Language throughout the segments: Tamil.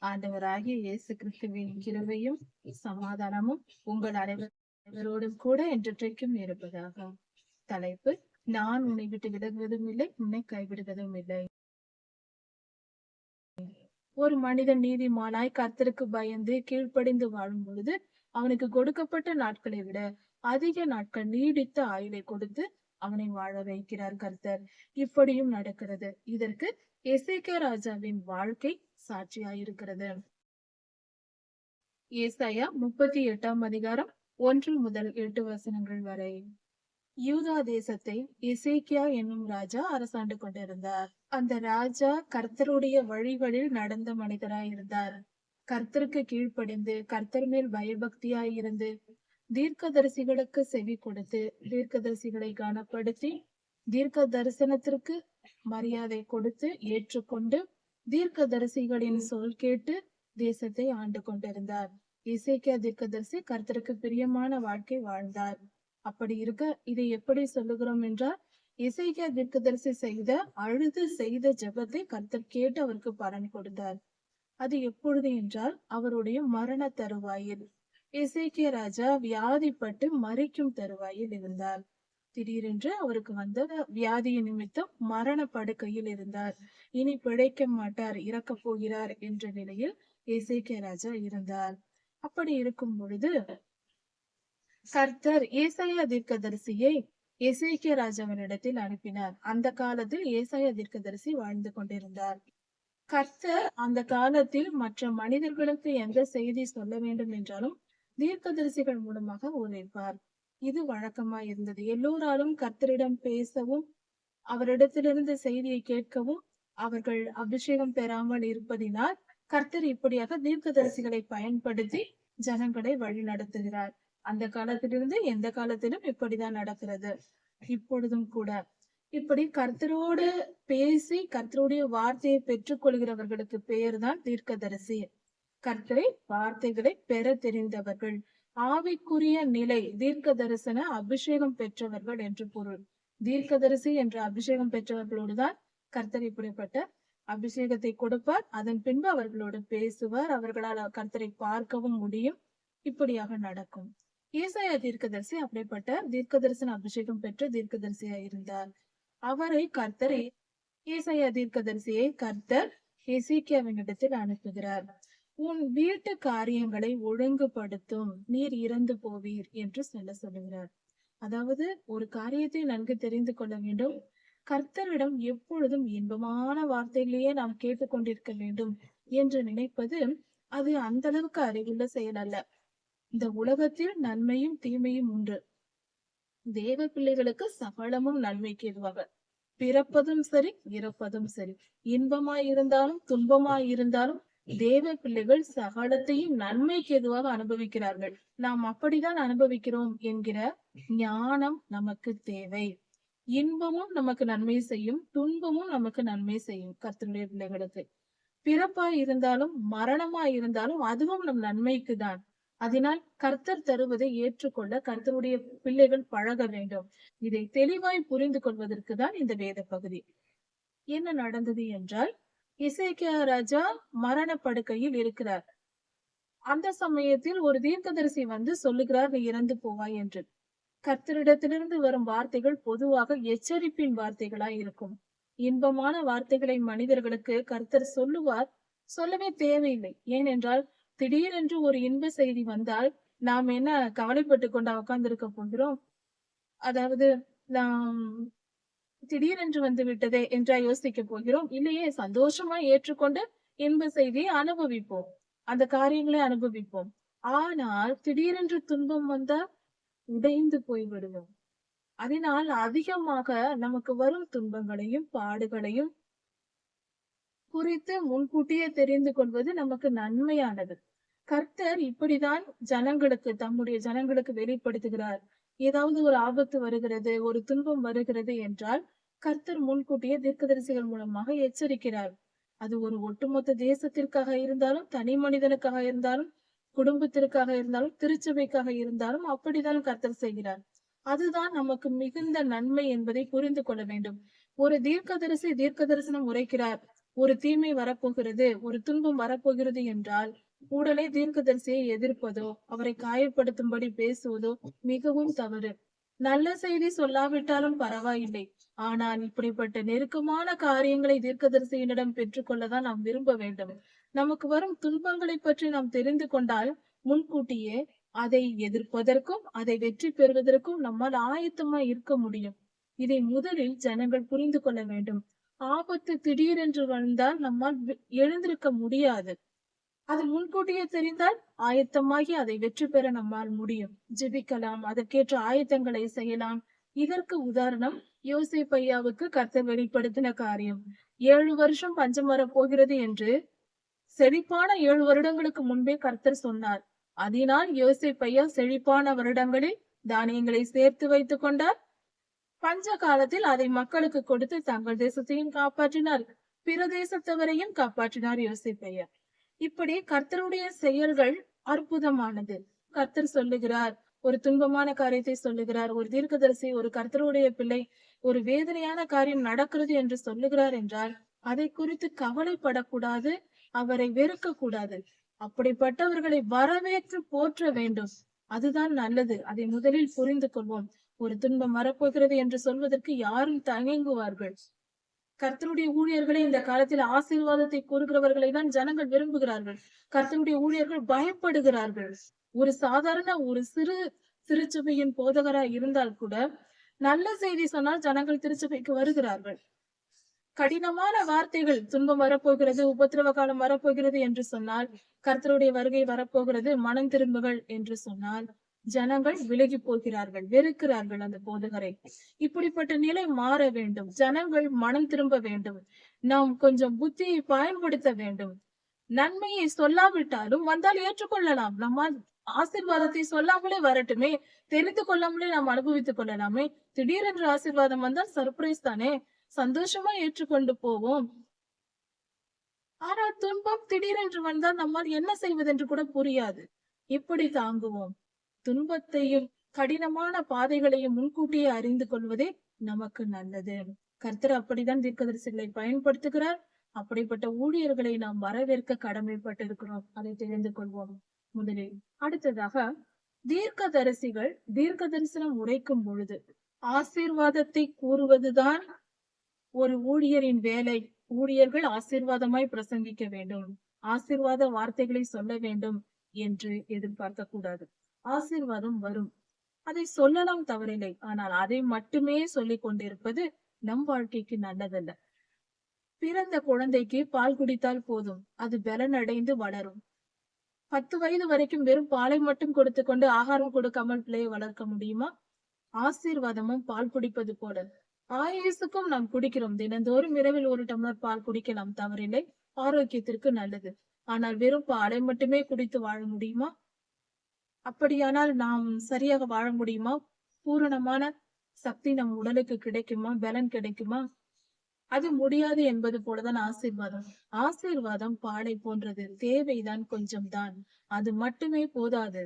ஆண்டவராகிய இயேசு கிறிஸ்துவின் கிருபையும் சமாதானமும் உங்கள் அனைவரோடும் கூட என்றைக்கும் இருப்பதாக. தலைப்பு: நான் உன்னை விட்டு விலகுவதும் இல்லை, உன்னை கைவிடுவதும் இல்லை. ஒரு மனிதன் நீதிமானாய் கர்த்தருக்கு பயந்து கீழ்ப்படிந்து வாழும் பொழுது அவனுக்கு கொடுக்கப்பட்ட நாட்களை விட அதிக நாட்கள் நீடித்த ஆயுளை கொடுத்து அவனை வாழ வைக்கிறார் கர்த்தர். இப்படியும் நடக்கிறது. இதற்கு எசேக்கியா ராஜாவின் வாழ்க்கை சாட்சியாயிருக்கிறது. ஏசாயா 38 1 முதல் 8 வசனங்கள் வரை. யூதா தேசத்தை எசேக்கியா என்னும் ராஜா அரசாண்டு கொண்டிருந்தார். அந்த ராஜா கர்த்தருடைய வழிகளில் நடந்த மனிதராயிருந்தார். கர்த்தருக்கு கீழ்ப்படிந்து கர்த்தர் மேல் பயபக்தியாயிருந்து தீர்க்கதரிசிகளுக்கு செவி கொடுத்து தீர்க்கதரிசிகளை கனப்படுத்தி தீர்க்க தரிசனத்திற்கு மரியாதை கொடுத்து ஏற்றுக்கொண்டு தீர்க்கதரிசிகளின் சொல் கேட்டு தேசத்தை ஆண்டு கொண்டிருந்தார். எசேக்கியா தீர்க்கதரிசி கர்த்தருக்கு பிரியமான வாழ்க்கை வாழ்ந்தார். அப்படி இருக்க இதை எப்படி சொல்லுகிறோம் என்றால், எசேக்கியா தீர்க்கதரிசி அழுது செய்த ஜெபத்தை கர்த்தர் கேட்டு அவருக்கு பலன் கொடுத்தார். அது எப்பொழுது என்றால், அவருடைய மரண தருவாயில். எசேக்கியா ராஜா வியாதிப்பட்டு மரிக்கும் தருவாயில் இருந்தார். திடீரென்று அவருக்கு வந்த வியாதியின் நிமித்தம் மரண படுக்கையில் இருந்தார். இனி பிழைக்க மாட்டார், இறக்க போகிறார் என்ற நிலையில் எசேக்கியா ராஜா இருந்தார். அப்படி இருக்கும் பொழுது கர்த்தர் ஏசாயா தீர்க்கதரிசியை எசேக்கியா ராஜாவினிடத்தில் அனுப்பினார். அந்த காலத்தில் ஏசாயா தீர்க்கதரிசி வாழ்ந்து கொண்டிருந்தார். கர்த்தர் அந்த காலத்தில் மற்ற மனிதர்களுக்கு எந்த செய்தி சொல்ல வேண்டும் என்றாலும் தீர்க்கதரிசிகள் மூலமாக உரைப்பார். இது வழக்கமாய் இருந்தது. எல்லோராலும் கர்த்தரிடம் பேசவும் அவரிடத்திலிருந்து செய்தியை கேட்கவும் அவர்கள் அபிஷேகம் பெறாமல் இருப்பதினால் கர்த்தர் இப்படியாக தீர்க்கதரிசிகளை பயன்படுத்தி ஜனங்களை வழி நடத்துகிறார். அந்த காலத்திலிருந்து எந்த காலத்திலும் இப்படிதான் நடக்கிறது. இப்பொழுதும் கூட இப்படி கர்த்தரோடு பேசி கர்த்தருடைய வார்த்தையை பெற்றுக் கொள்கிறவர்களுக்கு பெயர்தான் தீர்க்கதரிசி. கர்த்தரை வார்த்தைகளை பெற தெரிந்தவர்கள், ஆவிக்குரிய நிலை தீர்க்க தரிசன அபிஷேகம் பெற்றவர்கள் என்று பொருள். தீர்க்கதரிசி என்ற அபிஷேகம் பெற்றவர்களோடுதான் கர்த்தர் இப்படிப்பட்ட அபிஷேகத்தை கொடுப்பார். அதன் பின்பு அவர்களோடு பேசுவார். அவர்களால் கர்த்தரை பார்க்கவும் முடியும். இப்படியாக நடக்கும். ஏசாயா தீர்க்கதரிசி அப்படிப்பட்ட தீர்க்க தரிசன அபிஷேகம் பெற்ற தீர்க்கதரிசியா இருந்தார். அவரை கர்த்தர் ஏசாயா தீர்க்கதரிசியை கர்த்தர் எசேக்கியாவினிடத்தில் அனுப்புகிறார். உன் வீட்டு காரியங்களை ஒழுங்குபடுத்தும், நீர் இறந்து போவீர் என்று சொல்லுகிறார். அதாவது ஒரு காரியத்தை நன்கு தெரிந்து கொள்ள வேண்டும். கர்த்தரிடம் எப்பொழுதும் இன்பமான வார்த்தைகளையே நாம் கேட்டுக்கொண்டிருக்க வேண்டும் என்று நினைப்பது அது அந்த அளவுக்கு அறிவுள்ள செயல் அல்ல. இந்த உலகத்தில் நன்மையும் தீமையும் உண்டு. தேவ பிள்ளைகளுக்கு சகலமும் நன்மைக்கு எதுவாக, பிறப்பதும் சரி இறப்பதும் சரி, இன்பமாய் இருந்தாலும் துன்பமாய் இருந்தாலும் தேவ பிள்ளைகள் சகலத்தையும் நன்மைக்கு எதுவாக அனுபவிக்கிறார்கள். நாம் அப்படிதான் அனுபவிக்கிறோம் என்கிற ஞானம் நமக்கு தேவை. இன்பமும் நமக்கு நன்மை செய்யும், துன்பமும் நமக்கு நன்மை செய்யும். கர்த்தருடைய பிள்ளைகளுக்கு பிறப்பாய் இருந்தாலும் மரணமாய் இருந்தாலும் அதுவும் நம் நன்மைக்கு தான். அதனால் கர்த்தர் தருவதை ஏற்றுக்கொள்ள கர்த்தருடைய பிள்ளைகள் பழக வேண்டும். இதை தெளிவாய் புரிந்து கொள்வதற்கு தான் இந்த வேத பகுதி. என்ன நடந்தது என்றால், எசேக்கியா ராஜா மரண படுக்கையில் இருக்கிறார். அந்த சமயத்தில் ஒரு தீர்க்கதரிசி வந்து சொல்லுகிறார், நீ இறந்து போவாய் என்று. கர்த்தரிடத்திலிருந்து வரும் வார்த்தைகள் பொதுவாக எச்சரிப்பின் வார்த்தைகளாய் இருக்கும். இன்பமான வார்த்தைகளை மனிதர்களுக்கு கர்த்தர் சொல்லுவார், சொல்லவே தேவையில்லை. ஏனென்றால் திடீரென்று ஒரு இன்ப செய்தி வந்தால் நாம் என்ன கவலைப்பட்டு கொண்டா உட்கார்ந்திருக்க போகிறோம்? அதாவது நாம் திடீரென்று வந்து விட்டதே என்றா யோசிக்க போகிறோம்? இல்லையே, சந்தோஷமா ஏற்றுக்கொண்டு இன்ப செய்தியை அனுபவிப்போம், அந்த காரியங்களை அனுபவிப்போம். ஆனால் திடீரென்று துன்பம் வந்தால் உடைந்து போய்விடுவோம். அதனால் அதிகமாக நமக்கு வரும் துன்பங்களையும் பாடுகளையும் குறித்து முன்கூட்டியே தெரிந்து கொள்வது நமக்கு நன்மையானது. கர்த்தர் இப்படிதான் தம்முடைய ஜனங்களுக்கு வெளிப்படுத்துகிறார். ஏதாவது ஒரு ஆபத்து வருகிறது, ஒரு துன்பம் வருகிறது என்றால் கர்த்தர் முன்கூட்டியே தீர்க்கதரிசிகள் மூலமாக எச்சரிக்கிறார். அது ஒரு ஒட்டுமொத்த தேசத்திற்காக இருந்தாலும், தனி மனிதனுக்காக இருந்தாலும், குடும்பத்திற்காக இருந்தாலும், திருச்சபைக்காக இருந்தாலும் அப்படித்தான் கர்த்தர் செய்கிறார். அதுதான் நமக்கு மிகுந்த நன்மை என்பதை புரிந்து கொள்ள வேண்டும். ஒரு தீர்க்க தரிசனம் உரைக்கிறார், ஒரு தீமை வரப்போகிறது, ஒரு துன்பம் வரப்போகிறது என்றால் உடனே தீர்க்கதரிசியை எதிர்ப்பதோ அவரை காயப்படுத்தும்படி பேசுவதோ மிகவும் தவறு. நல்ல செய்தி சொல்லாவிட்டாலும் பரவாயில்லை. ஆனால் இப்படிப்பட்ட நெருக்கமான காரியங்களை தீர்க்கதரிசியினிடம் பெற்றுக்கொள்ளதான் நாம் விரும்ப வேண்டும். நமக்கு வரும் துன்பங்களை பற்றி நாம் தெரிந்து கொண்டால் முன்கூட்டியே அதை எதிர்ப்பதற்கும் அதை வெற்றி பெறுவதற்கும் நம்மால் ஆயத்தமா இருக்க முடியும். இதை முதலில் ஜனங்கள் புரிந்து கொள்ள வேண்டும். ஆபத்து திடீரென்று வந்தால் நம்மால் எழுந்திருக்க முடியாது. அது முன்கூட்டியே தெரிந்தால் ஆயத்தமாகி அதை வெற்றி பெற நம்மால் முடியும். ஜெபிக்கலாம், அதற்கேற்ற ஆயத்தங்களை செய்யலாம். இதற்கு உதாரணம் யோசேப்பு ஐயாவுக்கு கர்த்தர் வெளிப்படுத்தின காரியம். 7 வருஷம் பஞ்சம் வரப் போகிறது என்று செழிப்பான 7 வருடங்களுக்கு முன்பே கர்த்தர் சொன்னார். அதனால் யோசேப்பு ஐயா செழிப்பான வருடங்களில் தானியங்களை சேர்த்து வைத்துக் கொண்டார். பஞ்ச காலத்தில் அதை மக்களுக்கு கொடுத்து தங்கள் தேசத்தையும் காப்பாற்றினார், பிற தேசத்தவரையும் காப்பாற்றினார் யோசேப்பு ஐயா. இப்படி கர்த்தருடைய செயல்கள் அற்புதமானது. கர்த்தர் சொல்லுகிறார், ஒரு துன்பமான காரியத்தை சொல்லுகிறார், ஒரு தீர்க்கதரிசி, ஒரு கர்த்தருடைய பிள்ளை ஒரு வேதனையான காரியம் நடக்கிறது என்று சொல்லுகிறார் என்றால் அதை குறித்து கவலைப்படக்கூடாது, அவரை வெறுக்க கூடாது. அப்படிப்பட்டவர்களை வரவேற்று போற்ற வேண்டும். அதுதான் நல்லது. அதை முதலில் புரிந்து கொள்வோம். ஒரு துன்பம் வரப்போகிறது என்று சொல்வதற்கு யாரும் தயங்குவார்கள். கர்த்தருடைய ஊழியர்களே இந்த காலத்தில் ஆசீர்வாதத்தை கூறுகிறவர்களை தான் ஜனங்கள் விரும்புகிறார்கள். கர்த்தருடைய ஊழியர்கள் பயப்படுகிறார்கள். ஒரு சாதாரண ஒரு சிறு திருச்சபையின் போதகராய் இருந்தால் கூட நல்ல செய்தி சொன்னால் ஜனங்கள் திருச்சபைக்கு வருகிறார்கள். கடினமான வார்த்தைகள், துன்பம் வரப்போகிறது, உபத்திரவ காலம் வரப்போகிறது என்று சொன்னால், கர்த்தருடைய வருகை வரப்போகிறது, மனம் திரும்புகள் என்று சொன்னால் ஜனங்கள் விலகி போகிறார்கள், வெறுக்கிறார்கள் அந்த போதகரை. இப்படிப்பட்ட நிலை மாற வேண்டும். ஜனங்கள் மனம் திரும்ப வேண்டும். நாம் கொஞ்சம் புத்தியை பயன்படுத்த வேண்டும். நன்மையை சொல்லாவிட்டாலும் வந்தால் ஏற்றுக்கொள்ளலாம். நம்மால் ஆசீர்வாதத்தை சொல்லாமலே வரட்டுமே, தெரிந்து கொள்ளாமலே நாம் அனுபவித்துக் கொள்ளலாமே. திடீரென்று ஆசீர்வாதம் வந்தால் சர்ப்ரைஸ் தானே, சந்தோஷமா ஏற்றுக்கொண்டு போவோம். ஆனால் துன்பம் திடீரென்று வந்தால் நம்மால் என்ன செய்வதென்று கூட புரியாது. இப்படி தாங்குவோம். துன்பத்தையும் கடினமான பாதைகளையும் முன்கூட்டியே அறிந்து கொள்வதே நமக்கு நல்லது. கர்த்தர் அப்படித்தான் தீர்க்கதரிசிகளை பயன்படுத்துகிறார். அப்படிப்பட்ட ஊழியர்களை நாம் வரவேற்க கடமைப்பட்டிருக்கிறோம். அதை தெரிந்து கொள்வோம் முதலில். அடுத்ததாக, தீர்க்கதரிசிகள் தீர்க்க தரிசனம் உரைக்கும் பொழுது ஆசீர்வாதத்தை கூறுவதுதான் ஒரு ஊழியரின் வேலை. ஊழியர்கள் ஆசீர்வாதமாய் பிரசங்கிக்க வேண்டும், ஆசீர்வாத வார்த்தைகளை சொல்ல வேண்டும் என்று எதிர்பார்க்க கூடாது. ஆசீர்வாதம் வரும், அதை சொல்லலாம், தவறில்லை. ஆனால் அதை மட்டுமே சொல்லிக் கொண்டிருப்பது நம் வாழ்க்கைக்கு நல்லதல்ல. பிறந்த குழந்தைக்கு பால் குடித்தால் போதும், அது பலனடைந்து வளரும். 10 வயது வரைக்கும் வெறும் பாலை மட்டும் கொடுத்து கொண்டு ஆகாரம் கொடுக்காமல் பிள்ளையை வளர்க்க முடியுமா? ஆசீர்வாதமும் பால் குடிப்பது போல ஆயுசுக்கும் நாம் குடிக்கிறோம். தினந்தோறும் இரவில் 1 டம்ளர் பால் குடிக்கலாம், தவறில்லை, ஆரோக்கியத்திற்கு நல்லது. ஆனால் வெறும் பாலை மட்டுமே குடித்து வாழ முடியுமா? அப்படியானால் நாம் சரியாக வாழ முடியுமா? பூரணமான சக்தி நம் உடலுக்கு கிடைக்குமா? பலன் கிடைக்குமா? அது முடியாது என்பது போலதான் ஆசீர்வாதம். ஆசீர்வாதம் பாலை போன்றது, தேவைதான் கொஞ்சம் தான், அது மட்டுமே போதாது.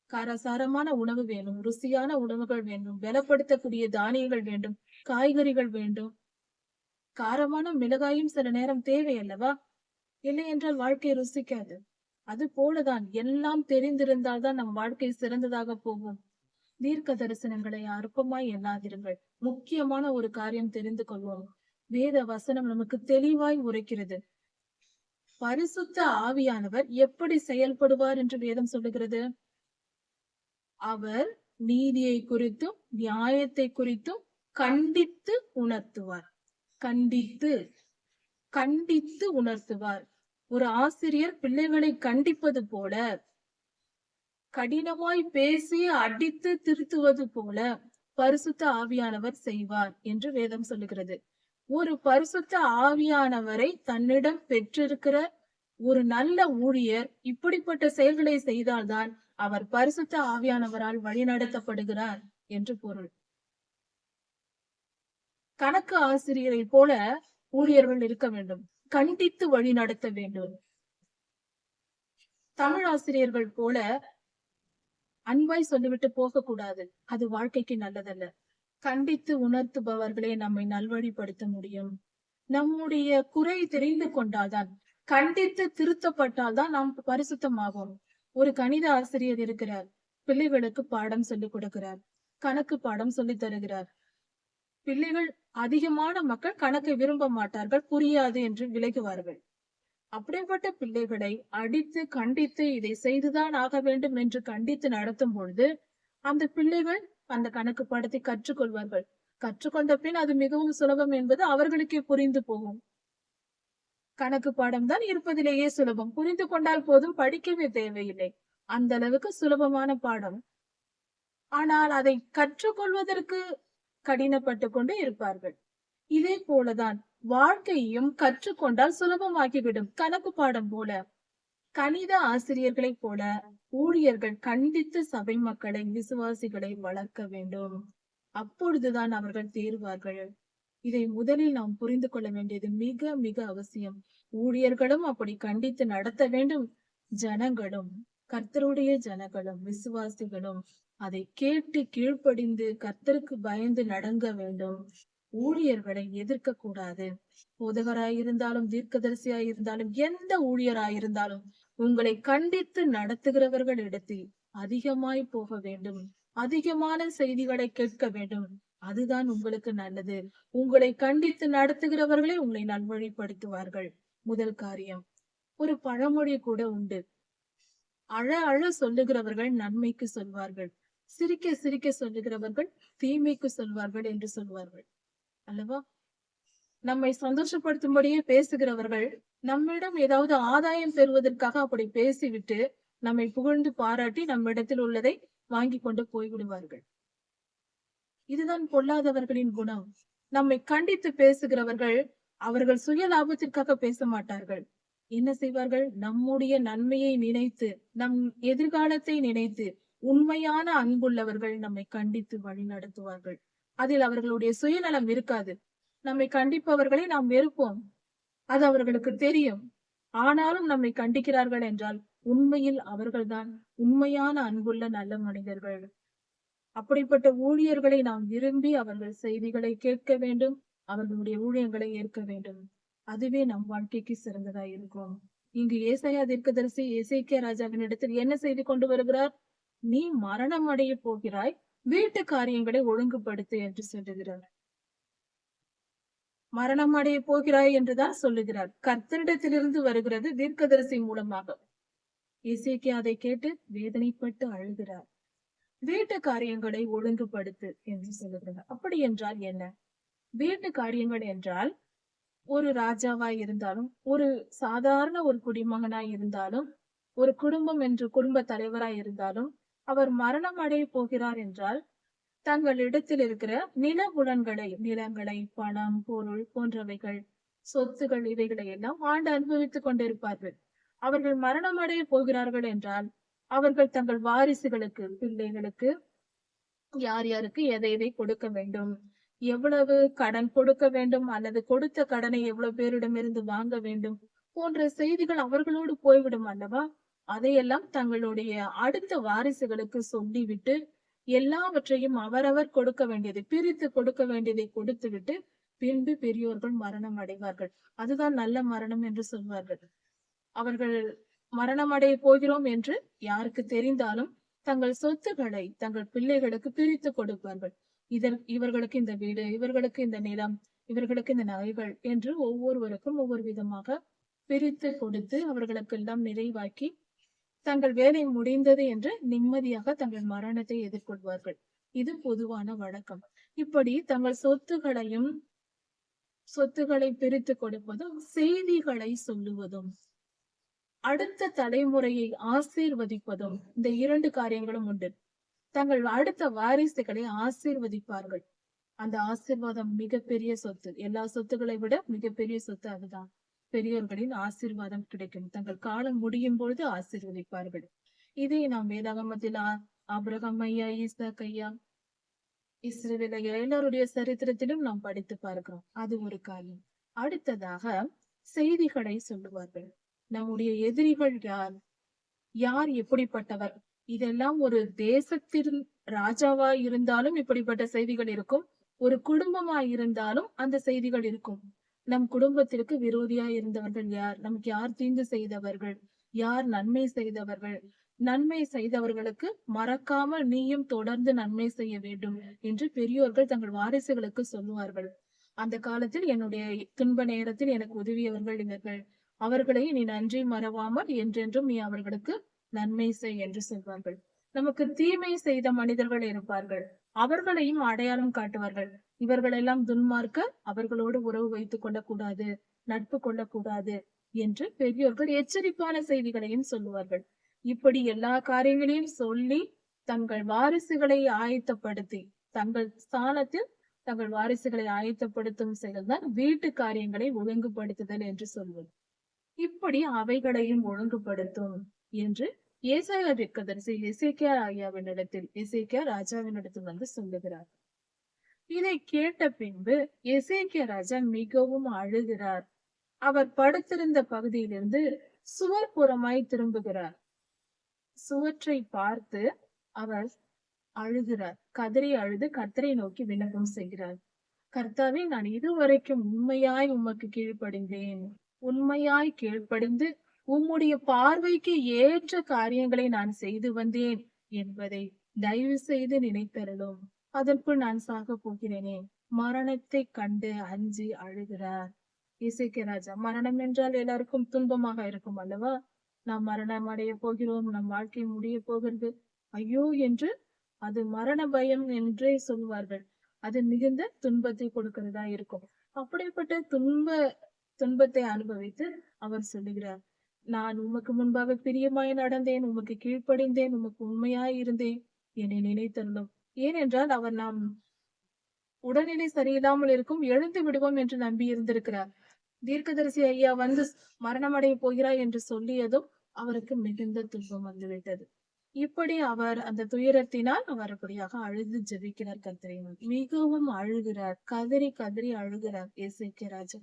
காரசாரமான உணவு வேணும், ருசியான உணவுகள் வேண்டும், பலப்படுத்தக்கூடிய தானியங்கள் வேண்டும், காய்கறிகள் வேண்டும். காரமான மிளகாயும் சில நேரம் தேவை அல்லவா? இல்லை என்றால் வாழ்க்கை ருசிக்காது. அது போலதான் எல்லாம் தெரிந்திருந்தால்தான் நம் வாழ்க்கை சிறந்ததாக போகும். தீர்க்க தரிசனங்களை அற்பமாய் எண்ணாதிருங்கள். முக்கியமான ஒரு காரியம் தெரிந்து கொள்வோம். வேத வசனம் நமக்கு தெளிவாய் உரைக்கிறது. பரிசுத்த ஆவியானவர் எப்படி செயல்படுவார் என்று வேதம் சொல்லுகிறது. அவர் நீதியை குறித்தும் நியாயத்தை குறித்தும் கண்டித்து உணர்த்துவார். கண்டித்து கண்டித்து உணர்த்துவார். ஒரு ஆசிரியர் பிள்ளைகளை கண்டிப்பது போல, கடினமாய் பேசி அடித்து திருத்துவது போல பரிசுத்த ஆவியானவர் செய்வார் என்று வேதம் சொல்லுகிறது. ஒரு பரிசுத்த ஆவியானவரை தன்னிடம் பெற்றிருக்கிற ஒரு நல்ல ஊழியர் இப்படிப்பட்ட செயல்களை செய்தால்தான் அவர் பரிசுத்த ஆவியானவரால் வழிநடத்தப்படுகிறார் என்று பொருள். கணக்கு ஆசிரியரை போல ஊழியர்கள் இருக்க வேண்டும், கண்டித்து வழி நடத்த வேண்டும். தமிழ் ஆசிரியர்கள் போல அன்பாய் சொல்லிவிட்டு போக கூடாது, அது வாழ்க்கைக்கு நல்லதல்ல. கண்டித்து உணர்த்துபவர்களே நம்மை நல்வழிப்படுத்த முடியும். நம்முடைய குறை தெரிந்து கொண்டால்தான், கண்டித்து திருத்தப்பட்டால் தான் நாம் பரிசுத்தமாவோம். ஒரு கணித ஆசிரியர் இருக்கிறார். பிள்ளைகளுக்கு பாடம் சொல்லிக் கொடுக்கிறார். கணக்கு பாடம் சொல்லித் தருகிறார். பிள்ளைகள் அதிகமான மக்கள் கணக்கை விரும்ப மாட்டார்கள். புரியாது என்று விலகுவார்கள். அப்படிப்பட்ட பிள்ளைகளை அடித்து கண்டித்து இதை செய்துதான் ஆக வேண்டும் என்று கண்டித்து நடத்தும் பொழுது அந்த பிள்ளைகள் அந்த கணக்கு பாடத்தை கற்றுக்கொள்வார்கள். கற்றுக்கொண்ட பின் அது மிகவும் சுலபம் என்பது அவர்களுக்கே புரிந்து போகும். கணக்கு பாடம் தான் இருப்பதிலேயே சுலபம். புரிந்து கொண்டால் போதும், படிக்கவே தேவையில்லை. அந்த அளவுக்கு சுலபமான பாடம். ஆனால் அதை கற்றுக்கொள்வதற்கு கடினப்பட்டு கொண்டு இருப்பார்கள். இதே போலதான் வாழ்க்கையும் கற்றுக்கொண்டால் சுலபமாகிவிடும். கணக்கு பாடம் போல. கணித ஆசிரியர்களைப் போல ஊழியர்கள் கண்டித்து சபை மக்களை, விசுவாசிகளை வளர்க்க வேண்டும். அப்பொழுதுதான் அவர்கள் தேர்வார்கள். இதை முதலில் நாம் புரிந்து கொள்ள வேண்டியது மிக மிக அவசியம். ஊழியர்களும் அப்படி கண்டித்து நடத்த வேண்டும். ஜனங்களும், கர்த்தருடைய ஜனங்களும், விசுவாசிகளும் அதை கேட்டு கீழ்ப்படிந்து கர்த்தருக்கு பயந்து நடங்க வேண்டும். ஊழியர்களை எதிர்க்க கூடாது. போதகராயிருந்தாலும், தீர்க்கதரிசியாயிருந்தாலும், எந்த ஊழியராயிருந்தாலும் உங்களை கண்டித்து நடத்துகிறவர்கள் இடத்தில் அதிகமாய் போக வேண்டும். அதிகமான செய்திகளை கேட்க வேண்டும். அதுதான் உங்களுக்கு நல்லது. உங்களை கண்டித்து நடத்துகிறவர்களே உங்களை நல்வழிப்படுத்துவார்கள். முதல் காரியம். ஒரு பழமொழி கூட உண்டு. அழ அழ சொல்லுகிறவர்கள் நன்மைக்கு சொல்வார்கள், சிரிக்க சிரிக்க சொல்லுகிறவர்கள் தீமைக்கு சொல்வார்கள் என்று சொல்வார்கள் அல்லவா? நம்மை சந்தோஷப்படுத்தும்படியே பேசுகிறவர்கள் நம்மிடம் ஏதாவது ஆதாயம் பெறுவதற்காக அப்படி பேசிவிட்டு நம்மை புகழ்ந்து பாராட்டி நம்மிடத்தில் உள்ளதை வாங்கி கொண்டு போய்விடுவார்கள். இதுதான் பொல்லாதவர்களின் குணம். நம்மை கண்டித்து பேசுகிறவர்கள் அவர்கள் சுய லாபத்திற்காக பேச மாட்டார்கள். என்ன செய்வார்கள்? நம்முடைய நன்மையை நினைத்து, நம் எதிர்காலத்தை நினைத்து, உண்மையான அன்புள்ளவர்கள் நம்மை கண்டித்து வழி நடத்துவார்கள். அதில் அவர்களுடைய சுயநலம் இருக்காது. நம்மை கண்டிப்பவர்களை நாம் வெறுப்போம், அது அவர்களுக்கு தெரியும். ஆனாலும் நம்மை கண்டிக்கிறார்கள் என்றால் உண்மையில் அவர்கள்தான் உண்மையான அன்புள்ள நல்ல மனிதர்கள். அப்படிப்பட்ட ஊழியர்களை நாம் விரும்பி அவர்கள் செய்திகளை கேட்க வேண்டும். அவர்களுடைய ஊழியங்களை ஏற்க வேண்டும். அதுவே நம் வாழ்க்கைக்கு சிறந்ததா இருக்கும். இங்கு ஏசாயா தீர்க்கதரிசி எசேக்கியா ராஜாவின் இடத்தில் என்ன செய்து கொண்டு வருகிறார்? நீ மரணம் அடைய போகிறாய், வீட்டு காரியங்களை ஒழுங்குபடுத்து என்று சொல்லுகிறார். மரணம் அடைய போகிறாய் என்றுதான் சொல்லுகிறார். கர்த்தரிடத்திலிருந்து வருகிறது தீர்க்கதரிசி மூலமாக. எசேக்கியா அதை கேட்டு வேதனைப்பட்டு அழுகிறார். வீட்டு காரியங்களை ஒழுங்குபடுத்து என்று சொல்லுகிறார். அப்படி என்றால் என்ன? வீட்டு காரியங்கள் என்றால் ஒரு ராஜாவாய் இருந்தாலும், ஒரு சாதாரண ஒரு குடிமகனாய் இருந்தாலும், ஒரு குடும்பம் என்று குடும்ப தலைவராய் இருந்தாலும், அவர் மரணம் அடைய போகிறார் என்றால் தங்களிடத்தில் இருக்கிற நிலங்களை, பணம், பொருள் போன்றவைகள், சொத்துகள், இவைகளை எல்லாம் ஆண்டு அனுபவித்துக் கொண்டிருப்பார்கள். அவர்கள் மரணம் அடைய போகிறார்கள் என்றால் அவர்கள் தங்கள் வாரிசுகளுக்கு, பிள்ளைகளுக்கு யார் யாருக்கு எதை எதை கொடுக்க வேண்டும், எவ்வளவு கடன் கொடுக்க வேண்டும், அல்லது கொடுத்த கடனை எவ்வளவு பேரிடமிருந்து வாங்க வேண்டும் போன்ற செய்திகள் அவர்களோடு போய்விடும் அல்லவா? அதையெல்லாம் தங்களுடைய அடுத்த வாரிசுகளுக்கு சொல்லிவிட்டு எல்லாவற்றையும் அவரவர் கொடுக்க வேண்டியதை பிரித்து கொடுக்க வேண்டியதை கொடுத்து விட்டு பின்பு பெரியோர்கள் மரணம் அடைவார்கள். அதுதான் நல்ல மரணம் என்று சொல்வார்கள். அவர்கள் மரணம் அடைய போகிறோம் என்று யாருக்கு தெரிந்தாலும் தங்கள் சொத்துக்களை தங்கள் பிள்ளைகளுக்கு பிரித்து கொடுப்பார்கள். இவர்களுக்கு இந்த வீடு, இவர்களுக்கு இந்த நிலம், இவர்களுக்கு இந்த நகைகள் என்று ஒவ்வொருவருக்கும் ஒவ்வொரு விதமாக பிரித்து கொடுத்து அவர்களுக்கெல்லாம் நிறைவாக்கி தங்கள் வேலை முடிந்தது என்று நிம்மதியாக தங்கள் மரணத்தை எதிர்கொள்வார்கள். இது பொதுவான வழக்கம். இப்படி தங்கள் சொத்துக்களை பிரித்து கொடுப்பதும், செய்திகளை சொல்லுவதும், அடுத்த தலைமுறையை ஆசீர்வதிப்பதும், இந்த இரண்டு காரியங்களும் உண்டு. தங்கள் அடுத்த வாரிசுகளை ஆசீர்வதிப்பார்கள். அந்த ஆசீர்வாதம் மிகப்பெரிய சொத்து. எல்லா சொத்துக்களை விட மிகப்பெரிய சொத்து அதுதான். பெரியோர்களின் ஆசீர்வாதம் கிடைக்கும். தங்கள் காலம் முடியும் பொழுது ஆசீர்வதிப்பார்கள். இதை நாம் வேதாகமத்தில் ஆபிரகாம் ஐயா, ஈசாக் ஐயா, இஸ்ரவேல் ஐயா எல்லாருடைய சரித்திரத்திலும் நாம் படித்து பார்க்கிறோம். அது ஒரு காரியம். அடுத்ததாக செய்திகளை சொல்லுவார்கள். நம்முடைய எதிரிகள் யார், யார் எப்படிப்பட்டவர், இதெல்லாம் ஒரு தேசத்தின் ராஜாவாய் இருந்தாலும் இப்படிப்பட்ட செய்திகள் இருக்கும். ஒரு குடும்பமாய் இருந்தாலும் அந்த செய்திகள் இருக்கும். நம் குடும்பத்திற்கு விரோதியாய் இருந்தவர்கள் யார்? நமக்கு யார் தீங்கு செய்தவர்கள்? யார் நன்மை செய்தவர்கள்? நன்மை செய்தவர்களுக்கு மறக்காமல் நீயும் தொடர்ந்து நன்மை செய்ய வேண்டும் என்று பெரியோர்கள் தங்கள் வாரிசுகளுக்கு சொல்லுவார்கள். அந்த காலத்தில் என்னுடைய துன்ப நேரத்தில் எனக்கு உதவியவர்கள் இவர்கள். அவர்களை நீ நன்றி மறவாமல் என்றென்றும் நீ அவர்களுக்கு நன்மை செய் என்று சொல்வார்கள். நமக்கு தீமை செய்த மனிதர்கள் இருப்பார்கள். அவர்களையும் அடையாளம் காட்டுவார்கள். இவர்களெல்லாம் துன்மார்க்கர், அவர்களோடு உறவு வைத்துக் கொள்ளக்கூடாது, நட்பு கொள்ளக்கூடாது என்று பெரியோர்கள் எச்சரிப்பான செய்திகளையும் சொல்லுவார்கள். இப்படி எல்லா காரியங்களையும் சொல்லி தங்கள் வாரிசுகளை ஆயத்தப்படுத்தி தங்கள் ஸ்தானத்தில் தங்கள் வாரிசுகளை ஆயத்தப்படுத்தும் செயல்தான் வீட்டு காரியங்களை ஒழுங்குபடுத்துதல் என்று சொல்வது. இப்படி அவைகளையும் ஒழுங்குபடுத்தும் என்று ஏசாயா தீர்க்கதரிசி எசேக்கியா ஐயாவினிடத்தில் எசேக்கியா ராஜாவினிடத்தில் வந்து சொல்லுகிறார். இதை கேட்ட பின்பு எசேக்கியா ராஜா மிகவும் அழுகிறார். அவர் படுத்திருந்த பகுதியிலிருந்து சுவர் புறமாய் திரும்புகிறார். சுவற்றை பார்த்து அவர் அழுகிறார். கதறி அழுது கர்த்தரை நோக்கி விண்ணப்பம் செய்கிறார். கர்த்தாவே, நான் இதுவரைக்கும் உண்மையாய் உமக்கு கீழ்ப்படிந்தேன். உண்மையாய் கீழ்ப்படிந்து உம்முடைய பார்வைக்கு ஏற்ற காரியங்களை நான் செய்து வந்தேன் என்பதை தயவு செய்து நினைத்தருளும். அதற்குள் நான் சாக போகிறேனே. மரணத்தை கண்டு அஞ்சி அழுகிறார் எசேக்கியா ராஜா. மரணம் என்றால் எல்லாருக்கும் துன்பமாக இருக்கும் அல்லவா? நாம் மரணம் அடைய போகிறோம், நம் வாழ்க்கை முடிய போகிறது, ஐயோ என்று அது மரண பயம் என்றே சொல்வார்கள். அது மிகுந்த துன்பத்தை கொடுக்கிறதா இருக்கும். அப்படிப்பட்ட துன்பத்தை அனுபவித்து அவர் சொல்லுகிறார், நான் உமக்கு முன்பாக பிரியமாய் நடந்தேன், உமக்கு கீழ்ப்படிந்தேன், உமக்கு உண்மையாய் இருந்தேன், என்னை நினைத்தருளும். ஏனென்றால் அவர் நாம் உடல்நிலை சரியில்லாமல் இருக்கும், எழுந்து விடுவோம் என்று நம்பி இருந்திருக்கிறார். தீர்க்கதரிசி ஐயா வந்து மரணம் அடைய போகிறாய் என்று சொல்லியதும் அவருக்கு மிகுந்த துன்பம் வந்துவிட்டது. இப்படி அவர் அந்த துயரத்தினால் அவர் அப்படியாக அழுது ஜெபிக்கிறார் கர்த்தரை. மிகவும் அழுகிறார், கதறி கதறி அழுகிறார் எசேக்கியா ராஜா.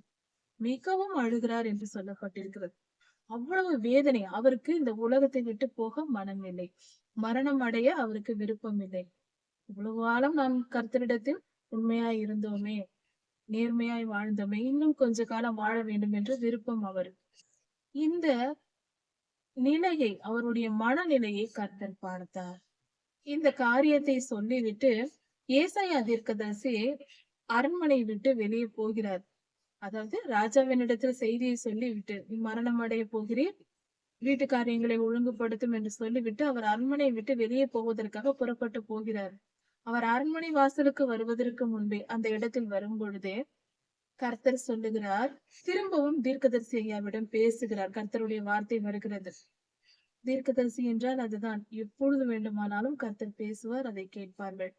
மிகவும் அழுகிறார் என்று சொல்லப்பட்டிருக்கிறது. அவ்வளவு வேதனை. அவருக்கு இந்த உலகத்தை விட்டு போக மனம் இல்லை. மரணம் அடைய அவருக்கு விருப்பம் இல்லை. இவ்வளவு காலம் நாம் கர்த்தரிடத்தில் உண்மையாய் இருந்தோமே, நேர்மையாய் வாழ்ந்தோமே, இன்னும் கொஞ்ச காலம் வாழ வேண்டும் என்று விருப்பம் அவர். இந்த நிலையை, அவருடைய மனநிலையை கர்த்தர் பார்த்தார். இந்த காரியத்தை சொல்லிவிட்டு ஏசாயா தீர்க்கதரிசி அரண்மனை விட்டு வெளியே போகிறார். அதாவது ராஜாவினிடத்தில் செய்தியை சொல்லிவிட்டு, மரணம் அடைய போகிறேன், வீட்டு காரியங்களை ஒழுங்குபடுத்தும் என்று சொல்லிவிட்டு அவர் அரண்மனை விட்டு வெளியே போவதற்காக புறப்பட்டு போகிறார். அவர் அரண்மனை வாசலுக்கு வருவதற்கு முன்பே அந்த இடத்தில் வரும் பொழுதே கர்த்தர் சொல்லுகிறார், திரும்பவும் தீர்க்கதரிசி ஐயாவிடம் பேசுகிறார். கர்த்தருடைய வார்த்தை வருகிறது. தீர்க்கதரிசி என்றால் அதுதான், எப்பொழுது வேண்டுமானாலும் கர்த்தர் பேசுவார், அதை கேட்பார்கள்.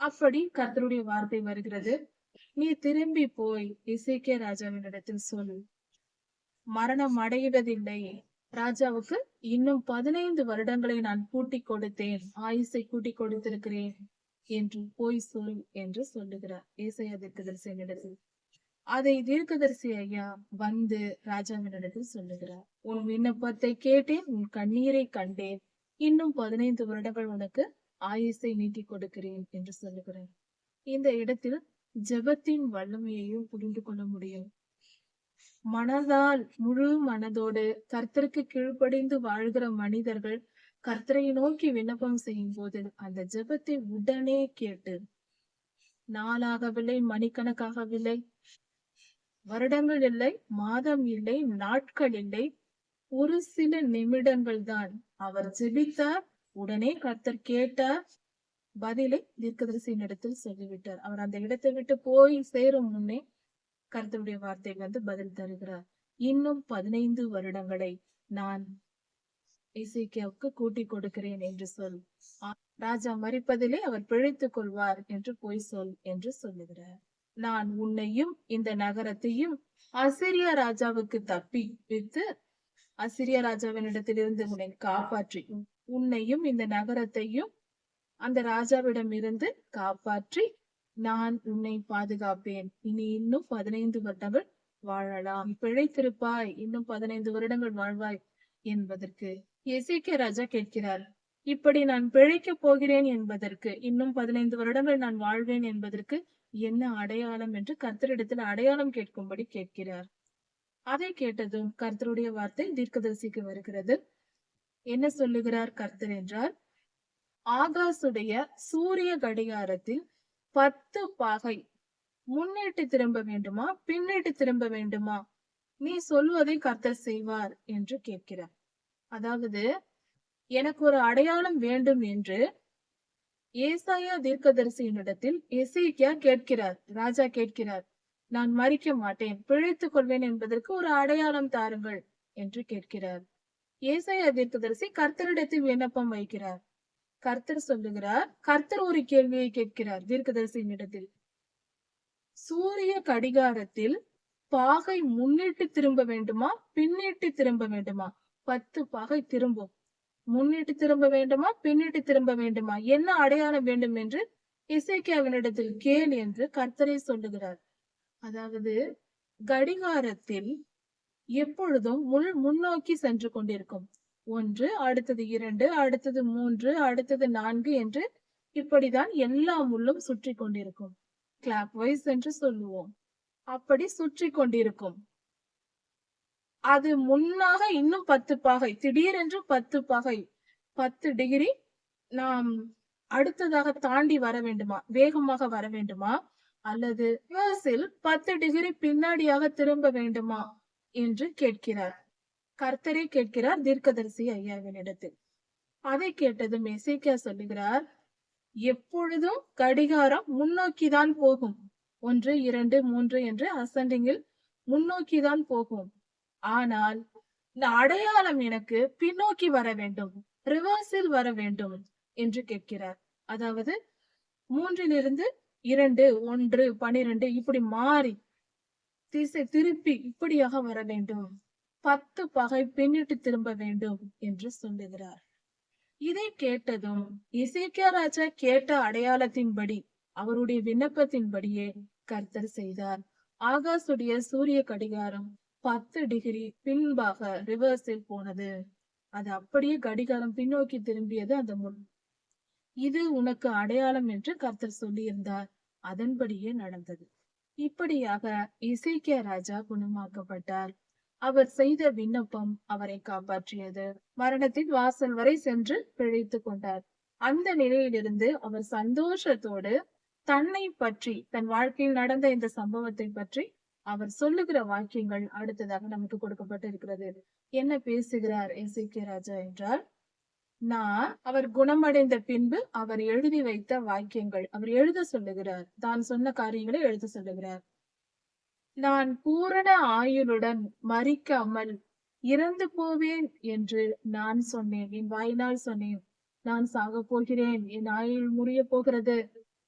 அப்படி கர்த்தருடைய வார்த்தை வருகிறது, நீ திரும்பி போய் எசேக்கியா ராஜாவினிடத்தில் சொல், மரணம் அடைவதில்லை, ராஜாவுக்கு இன்னும் 15 வருடங்களை நான் கூட்டிக் கொடுத்தேன், ஆயுசை கூட்டிக் கொடுத்திருக்கிறேன் என்று போய் சொல் என்று சொல்லுகிறார் ஏசாயா தீர்க்கதரிசியினிடத்தில். அதை தீர்க்கதரிசி ஐயா வந்து ராஜாவினிடத்தில் சொல்லுகிறார், உன் விண்ணப்பத்தை கேட்டேன், உன் கண்ணீரை கண்டேன், இன்னும் 15 வருடங்கள் உனக்கு ஆயுசை நீட்டிக் கொடுக்கிறேன் என்று சொல்லுகிறேன். இந்த இடத்தில் ஜெபத்தின் வல்லமையையும் புரிந்து கொள்ள முடியும். மனதால், முழு மனதோடு கர்த்தருக்கு கீழ்ப்படிந்து வாழ்கிற மனிதர்கள் கர்த்தரை நோக்கி விண்ணப்பம் செய்யும் போது அந்த ஜெபத்தை உடனே கேட்டு, நாளாகவில்லை, மணிக்கணக்காகவில்லை, வருடங்கள் இல்லை, மாதம் இல்லை, நாட்கள் இல்லை, ஒரு சில நிமிடங்கள் தான் அவர் ஜெபித்தார். உடனே கர்த்தர் கேட்டார், பதிலை தீர்க்கதரிசியின் இடத்தில் சொல்லிவிட்டார். அவர் அந்த இடத்தை விட்டு போய் சேரும் முன்னே கர்த்தருடைய வார்த்தை வந்து பதில் தருகிறார். இன்னும் 15 வருடங்களை நான் எசேக்கியாவுக்கு கூட்டிக் கொடுக்கிறேன் என்று சொல். ராஜா மரிப்பதிலே அவர் பிழைத்துக் கொள்வார் என்று போய் சொல் என்று சொல்லுகிறார். நான் உன்னையும் இந்த நகரத்தையும் அசிரியா ராஜாவுக்கு தப்பிவித்து, அசிரியா ராஜாவினிடத்திலிருந்து உன்னை காப்பாற்றி, உன்னையும் இந்த நகரத்தையும் அந்த ராஜாவிடம் இருந்து காப்பாற்றி நான் உன்னை பாதுகாப்பேன். இனி இன்னும் 15 வருடங்கள் வாழலாம், பிழைத்திருப்பாய், இன்னும் 15 வருடங்கள் வாழ்வாய் என்பதற்கு எசேக்கியா ராஜா கேட்கிறார். இப்படி நான் பிழைக்க போகிறேன் என்பதற்கு, இன்னும் 15 வருடங்கள் நான் வாழ்வேன் என்பதற்கு என்ன அடையாளம் என்று கர்த்தரிடத்தில் அடையாளம் கேட்கும்படி கேட்கிறார். அதை கேட்டதும் கர்த்தருடைய வார்த்தை தீர்க்கதரிசிக்கு வருகிறது. என்ன சொல்லுகிறார் கர்த்தர் என்றால், ஆகாசுடைய சூரிய கடிகாரத்தில் 10 பாகை முன்னேட்டு திரும்ப வேண்டுமா பின்னிட்டு திரும்ப வேண்டுமா, நீ சொல்வதை கர்த்தர் செய்வார் என்று கேட்கிறார். அதாவது, எனக்கு ஒரு அடையாளம் வேண்டும் என்று ஏசாயா தீர்க்கதரிசியினிடத்தில் எசேக்கியா கேட்கிறார். ராஜா கேட்கிறார், நான் மரிக்க மாட்டேன், பிழைத்துக் கொள்வேன் என்பதற்கு ஒரு அடையாளம் தாருங்கள் என்று கேட்கிறார். ஏசாயா தீர்க்கதரிசி கர்த்தரிடத்தில் விண்ணப்பம் வைக்கிறார். கர்த்தர் சொல்லுகிறார், கர்த்தர் ஒரு கேள்வியை கேட்கிறார் தீர்க்கதரிசியினிடத்தில். சூரிய கடிகாரத்தில் பாகை முன்னிட்டு திரும்ப வேண்டுமா பின்னிட்டு திரும்ப வேண்டுமா? 10 பாகை திரும்பும். முன்னிட்டு திரும்ப வேண்டுமா பின்னிட்டு திரும்ப வேண்டுமா, என்ன அடையாளம் வேண்டும் என்று எசேக்கியாவினிடத்தில் கேள் என்று கர்த்தரை சொல்லுகிறார். அதாவது, கடிகாரத்தில் எப்பொழுதும் முன்னோக்கி சென்று கொண்டிருக்கும். 1, அடுத்தது 2, அடுத்தது 3, அடுத்தது 4 என்று இப்படிதான் எல்லா முள்ளும் சுற்றி கொண்டிருக்கும். கிளாக் வைஸ் என்று சொல்லுவோம். அப்படி சுற்றி கொண்டிருக்கும். அது முன்னாக இன்னும் 10 பாகை, திடீரென்று 10 பாகை, 10 டிகிரி நாம் அடுத்ததாக தாண்டி வர வேண்டுமா, வேகமாக வர வேண்டுமா, அல்லது 10 டிகிரி பின்னாடியாக திரும்ப வேண்டுமா என்று கேட்கிறார். கர்த்தரே கேட்கிறார் தீர்க்கதரிசி ஐயாவினிடத்தில். அதை கேட்டதும் எசேக்கியா சொல்லுகிறார், எப்பொழுதும் கடிகாரம் முன்னோக்கிதான் போகும். 1, 2, 3 என்று அசெண்டிங்கில் முன்னோக்கிதான் போகும். ஆனால் இந்த அடையாளம் எனக்கு பின்னோக்கி வர வேண்டும், ரிவர்ஸில் வர வேண்டும் என்று கேட்கிறார். அதாவது 3லிருந்து 2, 1, 12 இப்படி மாறி திசை திருப்பி இப்படியாக வர வேண்டும். 10 பகை பின்னிட்டு திரும்ப வேண்டும் என்று சொல்லுகிறார். இதை கேட்டதும் எசேக்கியா ராஜா கேட்ட அடையாளத்தின்படி, அவருடைய விண்ணப்பத்தின்படியே கர்த்தர் செய்தார். ஆகாசுடைய சூரிய கடிகாரம் 10 டிகிரி பின்பாக ரிவர்ஸில் போனது. அது அப்படியே கடிகாரம் பின்னோக்கி திரும்பியது. அந்த முன் இது உனக்கு அடையாளம் என்று கர்த்தர் சொல்லியிருந்தார். அதன்படியே நடந்தது. இப்படியாக எசேக்கியா ராஜா குணமாக்கப்பட்டார். அவர் செய்த விண்ணப்பம் அவரை காப்பாற்றியது. மரணத்தின் வாசல் வரை சென்று பிழைத்துக் கொண்டார். அந்த நிலையிலிருந்து அவர் சந்தோஷத்தோடு தன்னை பற்றி, தன் வாழ்க்கையில் நடந்த இந்த சம்பவத்தை பற்றி அவர் சொல்லுகிற வாக்கியங்கள் அடுத்ததாக நமக்கு கொடுக்கப்பட்டிருக்கிறது. என்ன பேசுகிறார் எசேக்கியா ராஜா என்றால், அவர் குணமடைந்த பின்பு அவர் எழுதி வைத்த வாக்கியங்கள் அவர் எழுத சொல்லுகிறார். தான் சொன்ன காரியங்களை எழுத சொல்லுகிறார். நான் பூரண ஆயுளுடன் மரிக்காமல் இறந்து போவேன் என்று நான் சொன்னேன், என் வாயினால் சொன்னேன். நான் சாக போகிறேன், என் ஆயுள் முடிய போகிறது,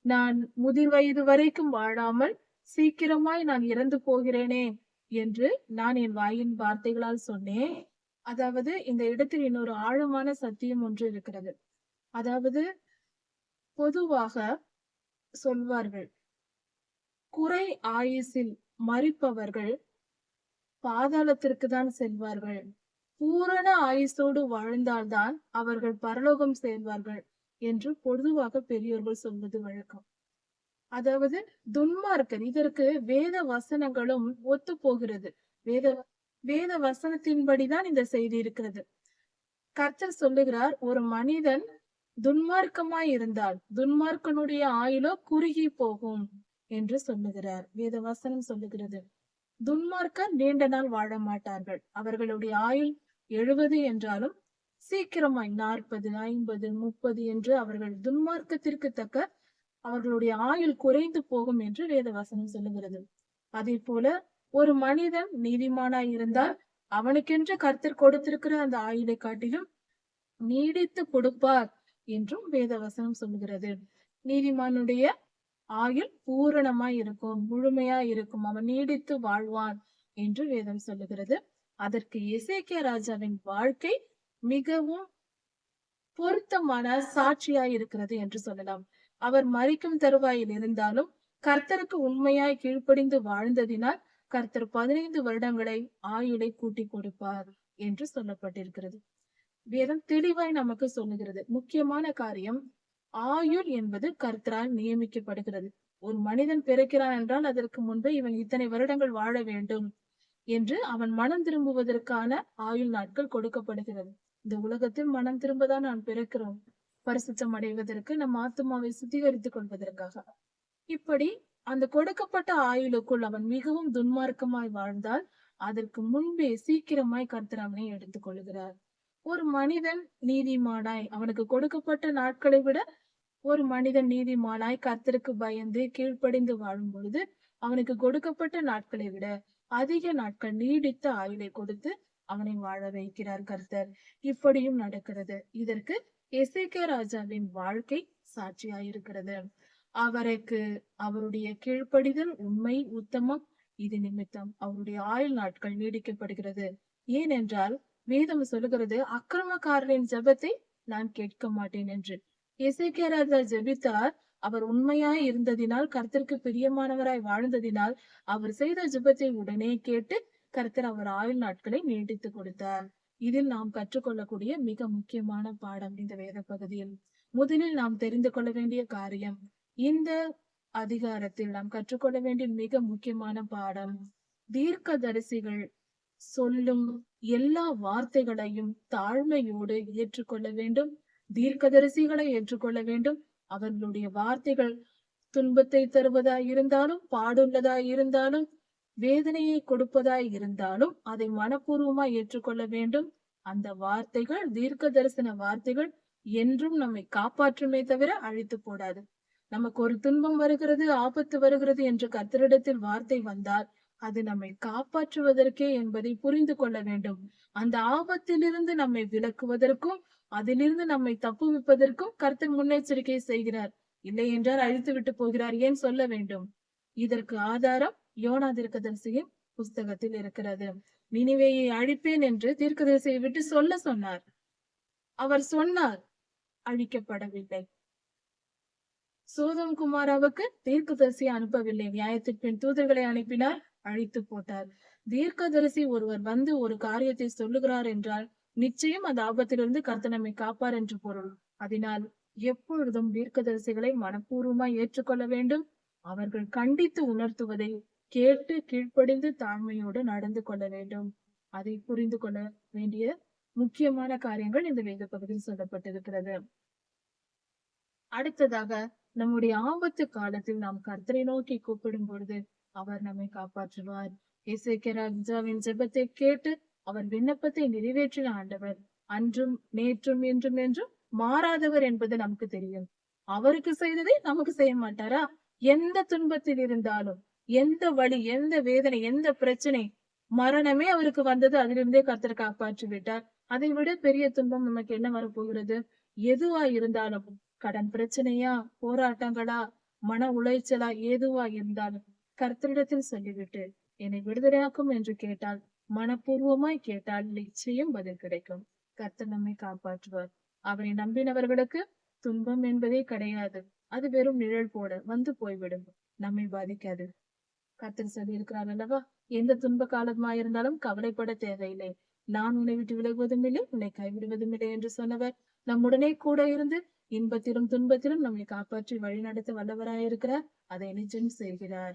நான் முதிர் வயது வரைக்கும் வாழாமல் சீக்கிரமாய் நான் இறந்து போகிறேனே என்று நான் என் வாயின் வார்த்தைகளால் சொன்னேன். அதாவது, இந்த இடத்தில் இன்னொரு ஆழமான சத்தியம் ஒன்று இருக்கிறது. அதாவது, பொதுவாக சொல்வார்கள், குறை ஆயுசில் மரிப்பவர்கள் பாதாளத்திற்கு தான் செல்வார்கள், பூரண ஆயுசோடு வாழ்ந்தால்தான் அவர்கள் பரலோகம் சேர்வார்கள் என்று பொதுவாக பெரியோர்கள் சொல்வது வழக்கம். அதாவது, துன்மார்க்கர், இதற்கு வேத வசனங்களும் ஒத்து போகிறது. வேத வசனத்தின்படிதான் இந்த செய்தி இருக்கிறது. கர்த்தர் சொல்லுகிறார், ஒரு மனிதன் துன்மார்க்கமாய் இருந்தால் துன்மார்க்கனுடைய ஆயுளோ குறுகி போகும் என்று சொல்லுகிறார். வேத வசனம் சொல்லுகிறது. துன்மார்க்கர் நீண்ட நாள் வாழ மாட்டார்கள். அவர்களுடைய ஆயுள் 70 என்றாலும் சீக்கிரமாய் 40, 50, 30 என்று அவர்கள் துன்மார்க்கத்திற்கு தக்க அவர்களுடைய ஆயுள் குறைந்து போகும் என்று வேத வசனம் சொல்லுகிறது. அதே போல ஒரு மனிதன் நீதிமானாய் இருந்தால் அவனுக்கென்று கர்த்தர் கொடுத்திருக்கிற அந்த ஆயுளை காட்டிலும் நீடித்து கொடுப்பார் என்றும் வேத வசனம் சொல்லுகிறது. நீதிமானுடைய ஆயுள் பூரணமாய் இருக்கும், முழுமையா இருக்கும், அவன் நீடித்து வாழ்வான் என்று வேதம் சொல்லுகிறது. அதற்கு எசேக்கியா ராஜாவின் வாழ்க்கை மிகவும் பொருத்தமான சாட்சியாய் இருக்கிறது என்று சொல்லலாம். அவர் மரிக்கும் தருவாயில் இருந்தாலும் கர்த்தருக்கு உண்மையாய் கீழ்ப்படிந்து வாழ்ந்ததினால் கர்த்தர் 15 வருடங்களை ஆயுளை கூட்டி கொடுப்பார் என்று சொல்லப்பட்டிருக்கிறது. வேதம் தெளிவாய் நமக்கு சொல்லுகிறது. முக்கியமான காரியம், ஆயுள் என்பது கர்த்தரால் நியமிக்கப்படுகிறது. ஒரு மனிதன் பிறக்கிறான் என்றால் அதற்கு முன்பே இவன் இத்தனை வருடங்கள் வாழ வேண்டும் என்று அவன் மனம் திரும்புவதற்கான ஆயுள் நாட்கள் கொடுக்கப்படுகிறது. இந்த உலகத்தில் மனம் திரும்பதான் நாம் பிறக்கிறோம், பரிசுத்தம் அடைவதற்கு, நம் ஆத்துமாவை சுத்திகரித்துக் கொள்வதற்காக. இப்படி அந்த கொடுக்கப்பட்ட ஆயுளுக்குள் அவன் மிகவும் துன்மார்க்கமாய் வாழ்ந்தால் அதற்கு முன்பே சீக்கிரமாய் கர்த்தர் அவனை எடுத்துக் கொள்கிறார். ஒரு மனிதன் நீதிமானாய் அவனுக்கு கொடுக்கப்பட்ட நாட்களை விட ஒரு மனிதன் நீதிமானாய் கர்த்தருக்கு பயந்து கீழ்ப்படிந்து வாழும் பொழுது அவனுக்கு கொடுக்கப்பட்ட நாட்களை விட அதிக நாட்கள் நீடித்த ஆயுளை கொடுத்து அவனை வாழ வைக்கிறார் கர்த்தர். இப்படியும் நடக்கிறது. இதற்கு எசேக்கியா ராஜாவின் வாழ்க்கை சாட்சியாயிருக்கிறது. அவருக்கு அவருடைய கீழ்ப்படிதல், உண்மை, உத்தமம் இது நிமித்தம் அவருடைய ஆயுள் நாட்கள் நீடிக்கப்படுகிறது. ஏனென்றால் வேதம் சொல்லுகிறது, அக்கிரமக்காரரின் ஜெபத்தை நான் கேட்க மாட்டேன் என்று. எசேக்கியா ராஜா ஜெபித்தார். அவர் உண்மையாய் இருந்ததினால், கர்த்தருக்கு பிரியமானவராய் வாழ்ந்ததினால் அவர் செய்த ஜெபத்தை உடனே கேட்டு கர்த்தர் அவர் ஆயுள் நாட்களை நீடித்து கொடுத்தார். இதில் நாம் கற்றுக்கொள்ளக்கூடிய மிக முக்கியமான பாடம் இந்த வேத பகுதியில். முதலில் நாம் தெரிந்து கொள்ள வேண்டிய காரியம், இந்த அதிகாரத்தில் நாம் கற்றுக்கொள்ள வேண்டிய மிக முக்கியமான பாடம், தீர்க்கதரிசிகள் சொல்லும் எல்லா வார்த்தைகளையும் தாழ்மையோடு ஏற்றுக்கொள்ள வேண்டும். தீர்க்கதரிசிகளை ஏற்றுக்கொள்ள வேண்டும். அவர்களுடைய வார்த்தைகள் துன்பத்தை தருவதாய் இருந்தாலும், பாடுள்ளதாய் இருந்தாலும், வேதனையை கொடுப்பதாய் இருந்தாலும் அதை மனப்பூர்வமாய் ஏற்றுக்கொள்ள வேண்டும். அந்த வார்த்தைகள், தீர்க்க தரிசன வார்த்தைகள் என்றும் நம்மை காப்பாற்றுமே தவிர அழித்து போடாது. நமக்கு ஒரு துன்பம் வருகிறது, ஆபத்து வருகிறது என்று கர்த்தரிடத்தில் வார்த்தை வந்தால் அது நம்மை காப்பாற்றுவதற்கே என்பதை புரிந்து கொள்ள வேண்டும். அந்த ஆபத்திலிருந்து நம்மை விலக்குவதற்கும் அதிலிருந்து நம்மை தப்புவிப்பதற்கும் கர்த்தர் முன்னெச்சரிக்கை செய்கிறார். இல்லை என்றால் அழித்து விட்டு போகிறார். ஏன் சொல்ல வேண்டும்? இதற்கு ஆதாரம் யோனா தீர்க்கதரிசியின் புஸ்தகத்தில் இருக்கிறது. நினிவேயை அழிப்பேன் என்று தீர்க்கதரிசியை விட்டு சொல்ல சொன்னார். அவர் சொன்னார், அழிக்கப்படவில்லை. சோதம் குமாராவுக்கு தீர்க்கதரிசி அனுப்பவில்லை, நியாயத்திற்பின் தூதர்களை அனுப்பினார், அழித்து போட்டார். தீர்க்கதரிசி ஒருவர் வந்து ஒரு காரியத்தை சொல்லுகிறார் என்றால் நிச்சயம் அந்த ஆபத்திலிருந்து கர்த்தர் நம்மை காப்பார் என்று பொருள். அதனால் எப்பொழுதும் தீர்க்கதரிசிகளை மனப்பூர்வமாய் ஏற்றுக்கொள்ள வேண்டும். அவர்கள் கண்டித்து உணர்த்துவதை கேட்டு கீழ்ப்படிந்து தாழ்மையோடு நடந்து கொள்ள வேண்டும். அதை புரிந்து கொள்ள வேண்டிய முக்கியமான காரியங்கள் இந்த வேத பகுதியில் சொல்லப்பட்டிருக்கிறது. அடுத்ததாக, நம்முடைய ஆபத்து காலத்தில் நாம் கர்த்தரை நோக்கி கூப்பிடும் பொழுது அவர் நம்மை காப்பாற்றுவார். எசேக்கியா ராஜாவின் ஜெபத்தை கேட்டு அவர் விண்ணப்பத்தை நிறைவேற்றின ஆண்டவர் அன்றும் நேற்றும் என்றும் என்றும் மாறாதவர் என்பது நமக்கு தெரியும். அவருக்கு செய்ததை நமக்கு செய்ய மாட்டாரா? எந்த துன்பத்தில் இருந்தாலும், எந்த வழி, எந்த வேதனை, எந்த பிரச்சனை, மரணமே அவருக்கு வந்தது, அதிலிருந்தே கர்த்தர் காப்பாற்றி விட்டார். அதை விட பெரிய துன்பம் நமக்கு என்ன வரப்போகிறது? எதுவா இருந்தாலும், கடன் பிரச்சனையா, போராட்டங்களா, மன உளைச்சலா, எதுவா இருந்தாலும் கர்த்தரிடத்தில் சொல்லிவிட்டு என்னை விடுதலையாக்கும் என்று கேட்டால், மனப்பூர்வமாய் கேட்டால் நிச்சயம் பதில் கிடைக்கும். கர்த்தர் நம்மை காப்பாற்றுவார். அவரை நம்பினவர்களுக்கு துன்பம் என்பதே கிடையாது. அது வெறும் நிழல் போல வந்து போய்விடும், நம்மை பாதிக்காது. கர்த்தர் சொல்லி இருக்கிறார் அல்லவா, எந்த துன்ப காலமாயிருந்தாலும் கவலைப்பட தேவையில்லை, நான் உன்னை விட்டு விலகுவதும் இல்லை, உன்னை கைவிடுவதும் இல்லை என்று சொன்னவர் நம்முடனே கூட இருந்து இன்பத்திலும் துன்பத்திலும் நம்மை காப்பாற்றி வழிநடத்த வல்லவராயிருக்கிறார். அதை நிச்சயம் செய்கிறார்.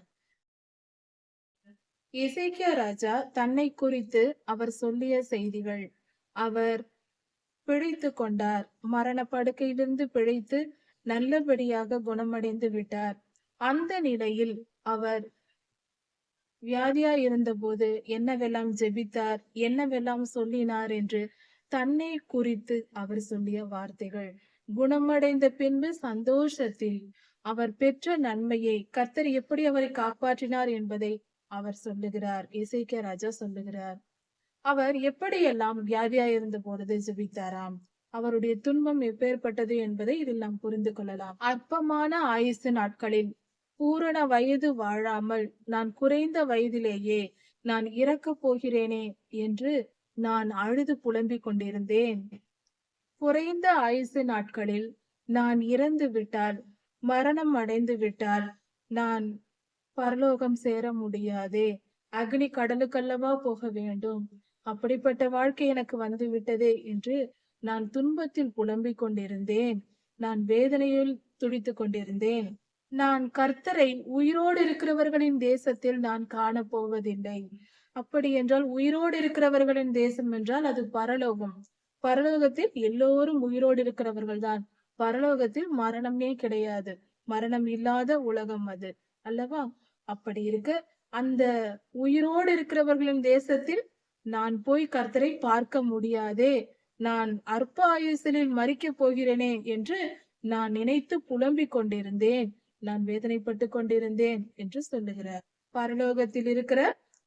எசேக்கியா ராஜா தன்னை குறித்து அவர் சொல்லிய செய்திகள், அவர் பிழைத்து கொண்டார், மரண படுக்கையிலிருந்து பிழைத்து நல்லபடியாக குணமடைந்து விட்டார். அந்த நிலையில் அவர் வியாதியா இருந்தபோது என்னவெல்லாம் ஜெபித்தார், என்னவெல்லாம் சொல்லினார் என்று தன்னை குறித்து அவர் சொல்லிய வார்த்தைகள், குணமடைந்த பின்பு சந்தோஷத்தில் அவர் பெற்ற நன்மையை, கர்த்தர் எப்படி அவரை காப்பாற்றினார் என்பதை அவர் சொல்லுகிறார். எசேக்கியா ராஜா சொல்லுகிறார். அவர் எப்படியெல்லாம் வியாதியா இருந்த பொழுது ஜெபித்தாராம், அவருடைய துன்பம் எப்பேற்பட்டது என்பதை இதில் நாம் புரிந்து கொள்ளலாம். அற்பமான ஆயுசு நாட்களில் பூரண வயது வாழாமல் நான் குறைந்த வயதிலேயே நான் இறக்கப் போகிறேனே என்று நான் அழுது புலம்பிக் கொண்டிருந்தேன். குறைந்த ஆயுசு நாட்களில் நான் இறந்து விட்டால், மரணம் அடைந்து விட்டால் நான் பரலோகம் சேர முடியாதே, அக்னி கடலுக்கல்லவா போக வேண்டும், அப்படிப்பட்ட வாழ்க்கை எனக்கு வந்து விட்டதே என்று நான் துன்பத்தில் புலம்பிக் கொண்டிருந்தேன். நான் வேதனையில் துடித்துக் கொண்டிருந்தேன். நான் கர்த்தரை உயிரோடு இருக்கிறவர்களின் தேசத்தில் நான் காணப்போவதில்லை. அப்படி என்றால் உயிரோடு இருக்கிறவர்களின் தேசம் என்றால் அது பரலோகம். பரலோகத்தில் எல்லோரும் உயிரோடு இருக்கிறவர்கள் தான். பரலோகத்தில் மரணமே கிடையாது. மரணம் இல்லாத உலகம் அது. அல்லவா? அப்படி இருக்க அந்த உயிரோடு இருக்கிறவர்களின் தேசத்தில் நான் போய் கர்த்தரை பார்க்க முடியாதே. நான் அற்ப ஆயுசில் மரிக்கப் போகிறேனே என்று நான் நினைத்து புலம்பிக் கொண்டிருந்தேன். நான் வேதனைப்பட்டுக் கொண்டிருந்தேன் என்று சொல்லுகிறார். பரலோகத்தில் இருக்கிற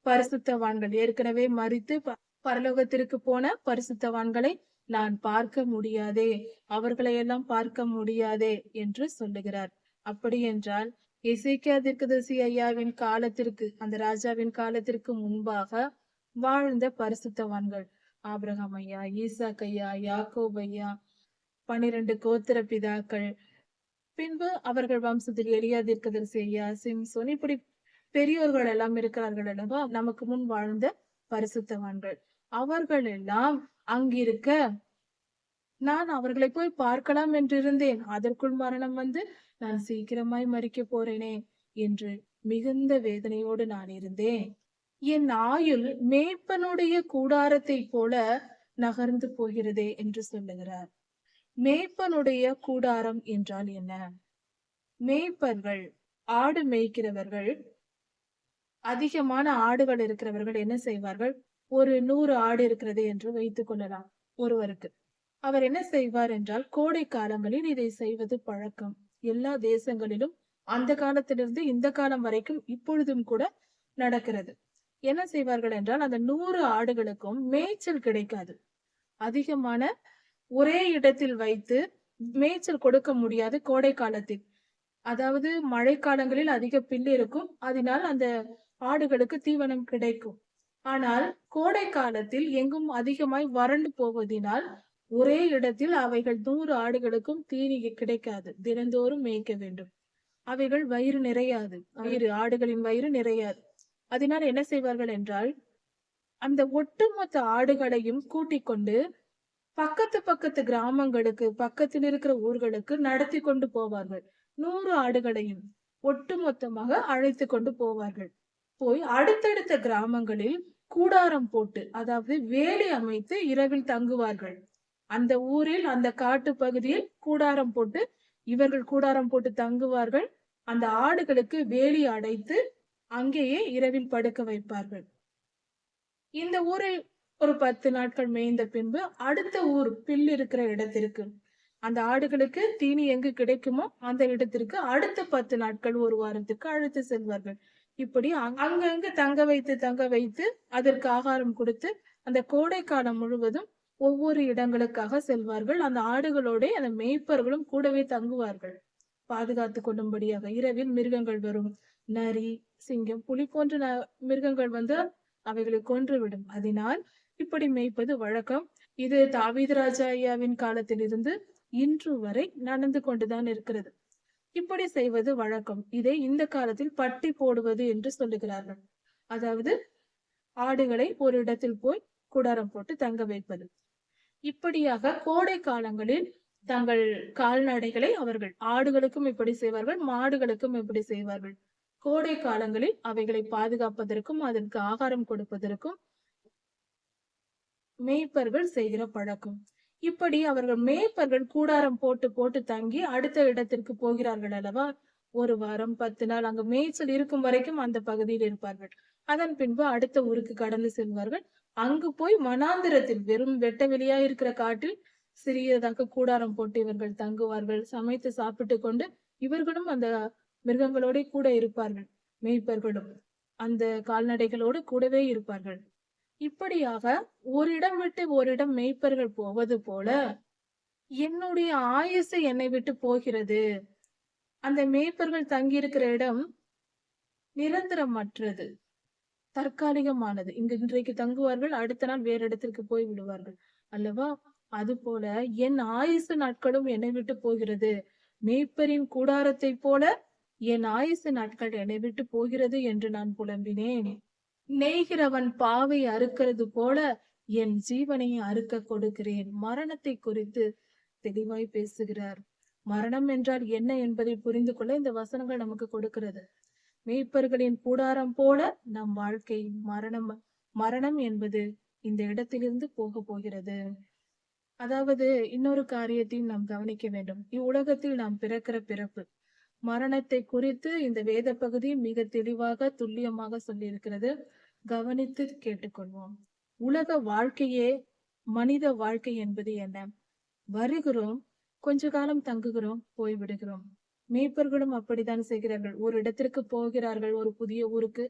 பரிசுத்தவான்கள் ஏற்கனவே மரித்து பரலோகத்திற்கு போன பரிசுத்தவான்களை நான் பார்க்க முடியாதே, அவர்களை எல்லாம் பார்க்க முடியாதே என்று சொல்லுகிறார். அப்படி என்றால் எசேக்கியா தீர்க்கதரிசி ஐயாவின் காலத்திற்கு, அந்த ராஜாவின் காலத்திற்கு முன்பாக வாழ்ந்த பரிசுத்தவான்கள் ஆபிரகாம் ஐயா, ஈசாக் ஐயா, யாக்கோப் ஐயா, 12 கோத்திர பிதாக்கள், பின்பு அவர்கள் வம்சத்தில் எலியா தீர்க்கதரிசி ஐயா, சிம்சோன், இப்படி பெரியோர்கள் எல்லாம் இருக்கிறார்கள் அல்லவா? நமக்கு முன் வாழ்ந்த பரிசுத்தவான்கள். அவர்கள் எல்லாம் அங்கிருக்க நான் அவர்களை போய் பார்க்கலாம் என்று இருந்தேன். அதற்குள் மரணம் வந்து நான் சீக்கிரமாய் மரிக்க போறேனே என்று மிகுந்த வேதனையோடு நான் இருந்தேன். என் ஆயுள் மேய்ப்பனுடைய கூடாரத்தை போல நகர்ந்து போகிறதே என்று சொல்லுகிறார். மேய்ப்பனுடைய கூடாரம் என்றால் என்ன? மேய்ப்பர்கள், ஆடு மேய்க்கிறவர்கள், அதிகமான ஆடுகள் இருக்கிறவர்கள் என்ன செய்வார்கள்? ஒரு 100 ஆடு இருக்கிறது என்று வைத்துக் கொள்ளலாம் ஒருவருக்கு. அவர் என்ன செய்வார் என்றால், கோடை காலங்களில் இதை செய்வது பழக்கம். எல்லா தேசங்களிலும் அந்த காலத்திலிருந்து இந்த காலம் வரைக்கும் இப்பொழுதும் கூட நடக்கிறது. என்ன செய்வார்கள் என்றால், அந்த 100 ஆடுகளுக்கும் மேய்ச்சல் கிடைக்காது. அதிகமான ஒரே இடத்தில் வைத்து மேய்ச்சல் கொடுக்க முடியாது கோடை காலத்தில். அதாவது மழைக்காலங்களில் அதிக பில்லு இருக்கும். அதனால் அந்த ஆடுகளுக்கு தீவனம் கிடைக்கும். ஆனால் கோடை காலத்தில் எங்கும் அதிகமாய் வறண்டு போவதினால் ஒரே இடத்தில் அவைகள் 100 ஆடுகளுக்கும் தீனி கிடைக்காது. தினந்தோறும் மேய்க்க வேண்டும். அவைகள் வயிறு நிறையாது. ஆடுகளின் வயிறு நிறையாது. அதனால் என்ன செய்வார்கள் என்றால், அந்த ஒட்டுமொத்த ஆடுகளையும் கூட்டிக் கொண்டு பக்கத்து கிராமங்களுக்கு, பக்கத்தில் இருக்கிற ஊர்களுக்கு நடத்தி கொண்டு போவார்கள். 100 ஆடுகளையும் ஒட்டுமொத்தமாக அழைத்து கொண்டு போவார்கள். போய் அடுத்தடுத்த கிராமங்களில் கூடாரம் போட்டு, அதாவது வேலி அமைத்து இரவில் தங்குவார்கள். அந்த ஊரில், அந்த காட்டு பகுதியில் கூடாரம் போட்டு, இவர்கள் கூடாரம் போட்டு தங்குவார்கள். அந்த ஆடுகளுக்கு வேலி அடைத்து அங்கேயே இரவில் படுக்க வைப்பார்கள். இந்த ஊரில் ஒரு 10 நாட்கள் மேய்ந்த பின்பு அடுத்த ஊர் பில் இருக்கிற இடத்திற்கு, அந்த ஆடுகளுக்கு தீனி எங்கு கிடைக்குமோ அந்த இடத்திற்கு அடுத்த 10 நாட்கள், ஒரு வாரத்துக்கு அழைத்து செல்வார்கள். இப்படி அங்கங்கு தங்க வைத்து அதற்கு ஆகாரம் கொடுத்து அந்த கோடை காலம் முழுவதும் ஒவ்வொரு இடங்களுக்காக செல்வார்கள். அந்த ஆடுகளோட அந்த மேய்ப்பர்களும் கூடவே தங்குவார்கள், பாதுகாத்து கொள்ளும்படியாக. இரவில் மிருகங்கள் வரும். நரி, சிங்கம், புலி போன்ற மிருகங்கள் வந்து அவைகளை கொன்றுவிடும். அதனால் இப்படி மேய்ப்பது வழக்கம். இது தாவீது ராஜா ஐயாவின் காலத்திலிருந்து இன்று வரை நடந்து கொண்டுதான் இருக்கிறது. இப்படி செய்வது வழக்கம். இதை இந்த காலத்தில் பட்டி போடுவது என்று சொல்லுகிறார்கள். அதாவது ஆடுகளை ஒரு இடத்தில் போய் கூடாரம் போட்டு தங்க வைப்பது. இப்படியாக கோடை காலங்களில் தங்கள் கால்நடைகளை அவர்கள், ஆடுகளுக்கும் இப்படி செய்வார்கள், மாடுகளுக்கும் இப்படி செய்வார்கள். கோடை காலங்களில் அவைகளை பாதுகாப்பதற்கும் அதற்கு ஆகாரம் கொடுப்பதற்கும் மேய்ப்பர்கள் செய்கிற பழக்கம். இப்படி அவர்கள் மேய்ப்பர்கள் கூடாரம் போட்டு போட்டு தங்கி அடுத்த இடத்திற்கு போகிறார்கள் அல்லவா? ஒரு வாரம் 10 நாள் அங்கு மேய்ச்சல் இருக்கும் வரைக்கும் அந்த பகுதியில் இருப்பார்கள். அதன் பின்பு அடுத்த ஊருக்கு கடந்து செல்வார்கள். அங்கு போய் வனாந்திரத்தில், வெறும் வெட்ட வெளியா இருக்கிற காட்டில் சிறியதாக கூடாரம் போட்டு இவர்கள் தங்குவார்கள். சமைத்து சாப்பிட்டு கொண்டு இவர்களும் அந்த மிருகங்களோட கூட இருப்பார்கள். மேய்ப்பர்களும் அந்த கால்நடைகளோடு கூடவே இருப்பார்கள். இப்படியாக ஓரிடம் விட்டு ஓரிடம் மேய்ப்பர்கள் போவது போல என்னுடைய ஆயுசு என்னை விட்டு போகிறது. அந்த மேய்ப்பர்கள் தங்கியிருக்கிற இடம் நிரந்தரமற்றது, தற்காலிகமானது. இன்றைக்கு தங்குவார்கள், அடுத்த நாள் வேற இடத்திற்கு போய் விடுவார்கள் அல்லவா? அது போல என் ஆயுசு நாட்களும் என்னை விட்டு போகிறது. மேய்ப்பரின் கூடாரத்தை போல என் ஆயுசு நாட்கள் என்னை விட்டு போகிறது என்று நான் புலம்பினேன். நெய்கிறவன் பாவை அறுக்கிறது போல என் ஜீவனை அறுக்க கொடுக்கிறேன். மரணத்தை குறித்து தெளிவாய் பேசுகிறார். மரணம் என்றால் என்ன என்பதை புரிந்து கொள்ள இந்த வசனங்கள் நமக்கு கொடுக்கிறது. மேய்ப்பர்களின் கூடாரம் போல நம் வாழ்க்கை மரணம். மரணம் என்பது இந்த இடத்திலிருந்து போக போகிறது. அதாவது இன்னொரு காரியத்தையும் நாம் கவனிக்க வேண்டும். இவ்வுலகத்தில் நாம் பிறக்கிற பிறப்பு மரணத்தை குறித்து இந்த வேத பகுதி மிக தெளிவாக துல்லியமாக சொல்லியிருக்கிறது. கவனித்து கேட்டுக்கொள்வோம். உலக வாழ்க்கையே மனித வாழ்க்கை என்பது என்ன? வருகிறோம், கொஞ்ச காலம் தங்குகிறோம், போய்விடுகிறோம். மேய்ப்பர்களும் அப்படித்தான் செய்கிறார்கள். ஒரு இடத்திற்கு போகிறார்கள், ஒரு புதிய ஊருக்கு.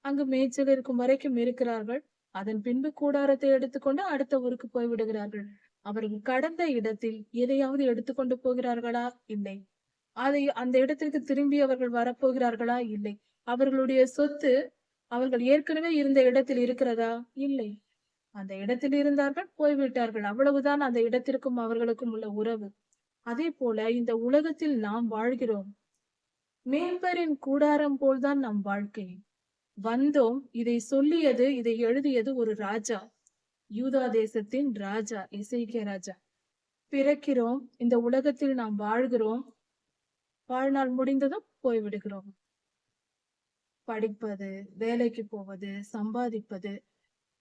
அங்கு மேய்ச்சல் இருக்கும் வரைக்கும் இருக்கிறார்கள். அதன் பின்பு கூடாரத்தை எடுத்துக்கொண்டு அடுத்த ஊருக்கு போய்விடுகிறார்கள். அவர்கள் கடந்த இடத்தில் எதையாவது எடுத்துக்கொண்டு போகிறார்களா? இல்லை. அதை அந்த இடத்திற்கு திரும்பி அவர்கள் வரப்போகிறார்களா? இல்லை. அவர்களுடைய சொத்து அவர்கள் ஏற்கனவே இருந்த இடத்தில் இருக்கிறதா? இல்லை. அந்த இடத்தில் இருந்தார்கள், போய்விட்டார்கள். அவ்வளவுதான் அந்த இடத்திற்கும் அவர்களுக்கும் உள்ள உறவு. அதே போல இந்த உலகத்தில் நாம் வாழ்கிறோம். மேய்ப்பரின் கூடாரம் போல்தான் நம் வாழ்க்கை. வந்தோம், இதை சொல்லியது, இதை எழுதியது ஒரு ராஜா. யூதா தேசத்தின் ராஜா, எசேக்கியா ராஜா. பிறக்கிறோம், இந்த உலகத்தில் நாம் வாழ்கிறோம். வாழ்நாள் முடிந்ததும் போய்விடுகிறோம். படிப்பது, வேலைக்கு போவது, சம்பாதிப்பது,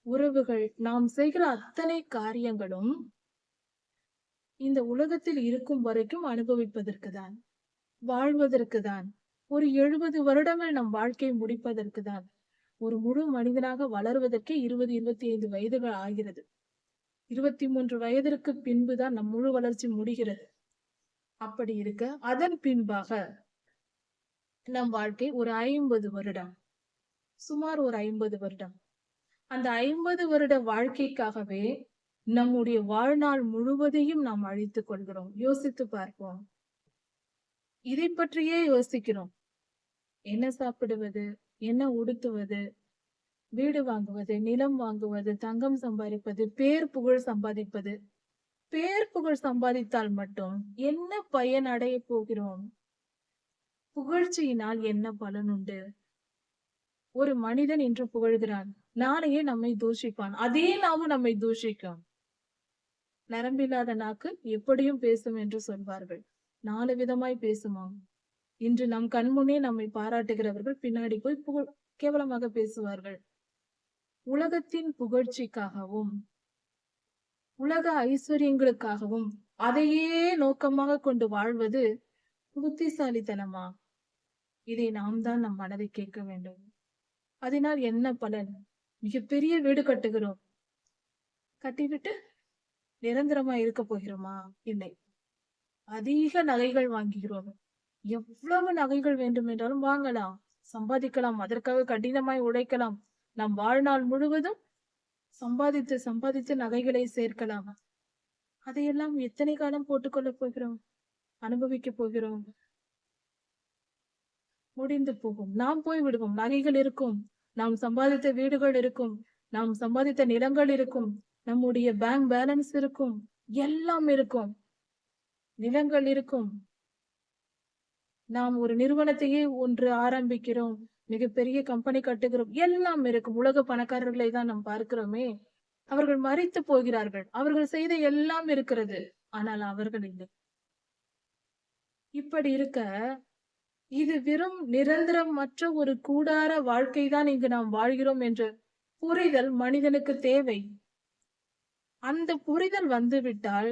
உறவுகள், நாம் செய்கிற அத்தனை காரியங்களும் இந்த உலகத்தில் இருக்கும் வரைக்கும் அனுபவிப்பதற்கு தான், வாழ்வதற்கு தான். ஒரு 70 வருடங்கள் நம் வாழ்க்கையை முடிப்பதற்கு தான். ஒரு முழு மனிதனாக வளர்வதற்கே 20, 25 வயதுகள் ஆகிறது. 23 வயதிற்கு பின்புதான் நம் முழு வளர்ச்சி முடிகிறது. அப்படி இருக்க அதன் பின்பாக நம் வாழ்க்கை ஒரு 50 வருடம், சுமார் ஒரு 50 வருடம். அந்த 50 வருட வாழ்க்கைக்காகவே நம்முடைய வாழ்நாள் முழுவதையும் நாம் அழித்துக் கொள்கிறோம். யோசித்து பார்ப்போம். இதை பற்றியே யோசிக்கிறோம். என்ன சாப்பிடுவது, என்ன உடுத்துவது, வீடு வாங்குவது, நிலம் வாங்குவது, தங்கம் சம்பாதிப்பது, பேர் புகழ் சம்பாதிப்பது. பேர் புகழ் சம்பாதித்தால் மட்டும் என்ன பயன் அடைய போகிறோம்? புகழ்ச்சியினால் என்ன பலன் உண்டு? ஒரு மனிதன் இன்று புகழ்கிறான், நாளையே நம்மை தூஷிப்பான். அதே நாவும் நம்மை தூஷிக்கும். நரம்பில்லாத நாக்கு எப்படியும் பேசும் என்று சொல்வார்கள். 4 விதமாய் பேசுமாம். இன்று நம் கண்முன்னே நம்மை பாராட்டுகிறவர்கள் பின்னாடி போய் கேவலமாக பேசுவார்கள். உலகத்தின் புகழ்ச்சிக்காகவும் உலக ஐஸ்வர்யங்களுக்காகவும் அதையே நோக்கமாக கொண்டு வாழ்வது புத்திசாலித்தனமா? இதை நாம் தான் நம் மனதை கேட்க வேண்டும். அதனால் என்ன பலன்? மிகப்பெரிய வீடு கட்டுகிறோம், கட்டிவிட்டு நிரந்தரமா இருக்க போகிறோமா? இல்லை. அதிக நகைகள் வாங்குகிறோம். எவ்வளவு நகைகள் வேண்டும் என்றாலும் வாங்கலாம், சம்பாதிக்கலாம், அதற்காக கடினமாய் உழைக்கலாம். நம் வாழ்நாள் முழுவதும் சம்பாதித்து சம்பாதித்து நகைகளை சேர்க்கலாம். அதையெல்லாம் எத்தனை காலம் போட்டுக்கொள்ள போகிறோம், அனுபவிக்க போகிறோம்? முடிந்து போகும். நாம் போய் விடுவோம். நகைகள் இருக்கும், நாம் சம்பாதித்த வீடுகள் இருக்கும், நாம் சம்பாதித்த நிலங்கள் இருக்கும், நம்முடைய பேங்க் பேலன்ஸ் இருக்கும், எல்லாம் இருக்கும், நிலங்கள் இருக்கும். நாம் ஒரு நிறுவனத்தையே ஒன்று ஆரம்பிக்கிறோம், மிகப்பெரிய கம்பெனி கட்டுகிறோம், எல்லாம் இருக்கும். உலக பணக்காரர்களை தான் நாம் பார்க்கிறோமே. அவர்கள் மரித்து போகிறார்கள். அவர்கள் செய்த எல்லாம் இருக்கிறது, ஆனால் அவர்கள் இல்லை. இப்படி இருக்க இது வெறும் நிரந்தரமற்ற ஒரு கூடார வாழ்க்கைதான் இங்கு நாம் வாழ்கிறோம் என்ற புரிதல் மனிதனுக்கு தேவை. அந்த புரிதல் வந்துவிட்டால்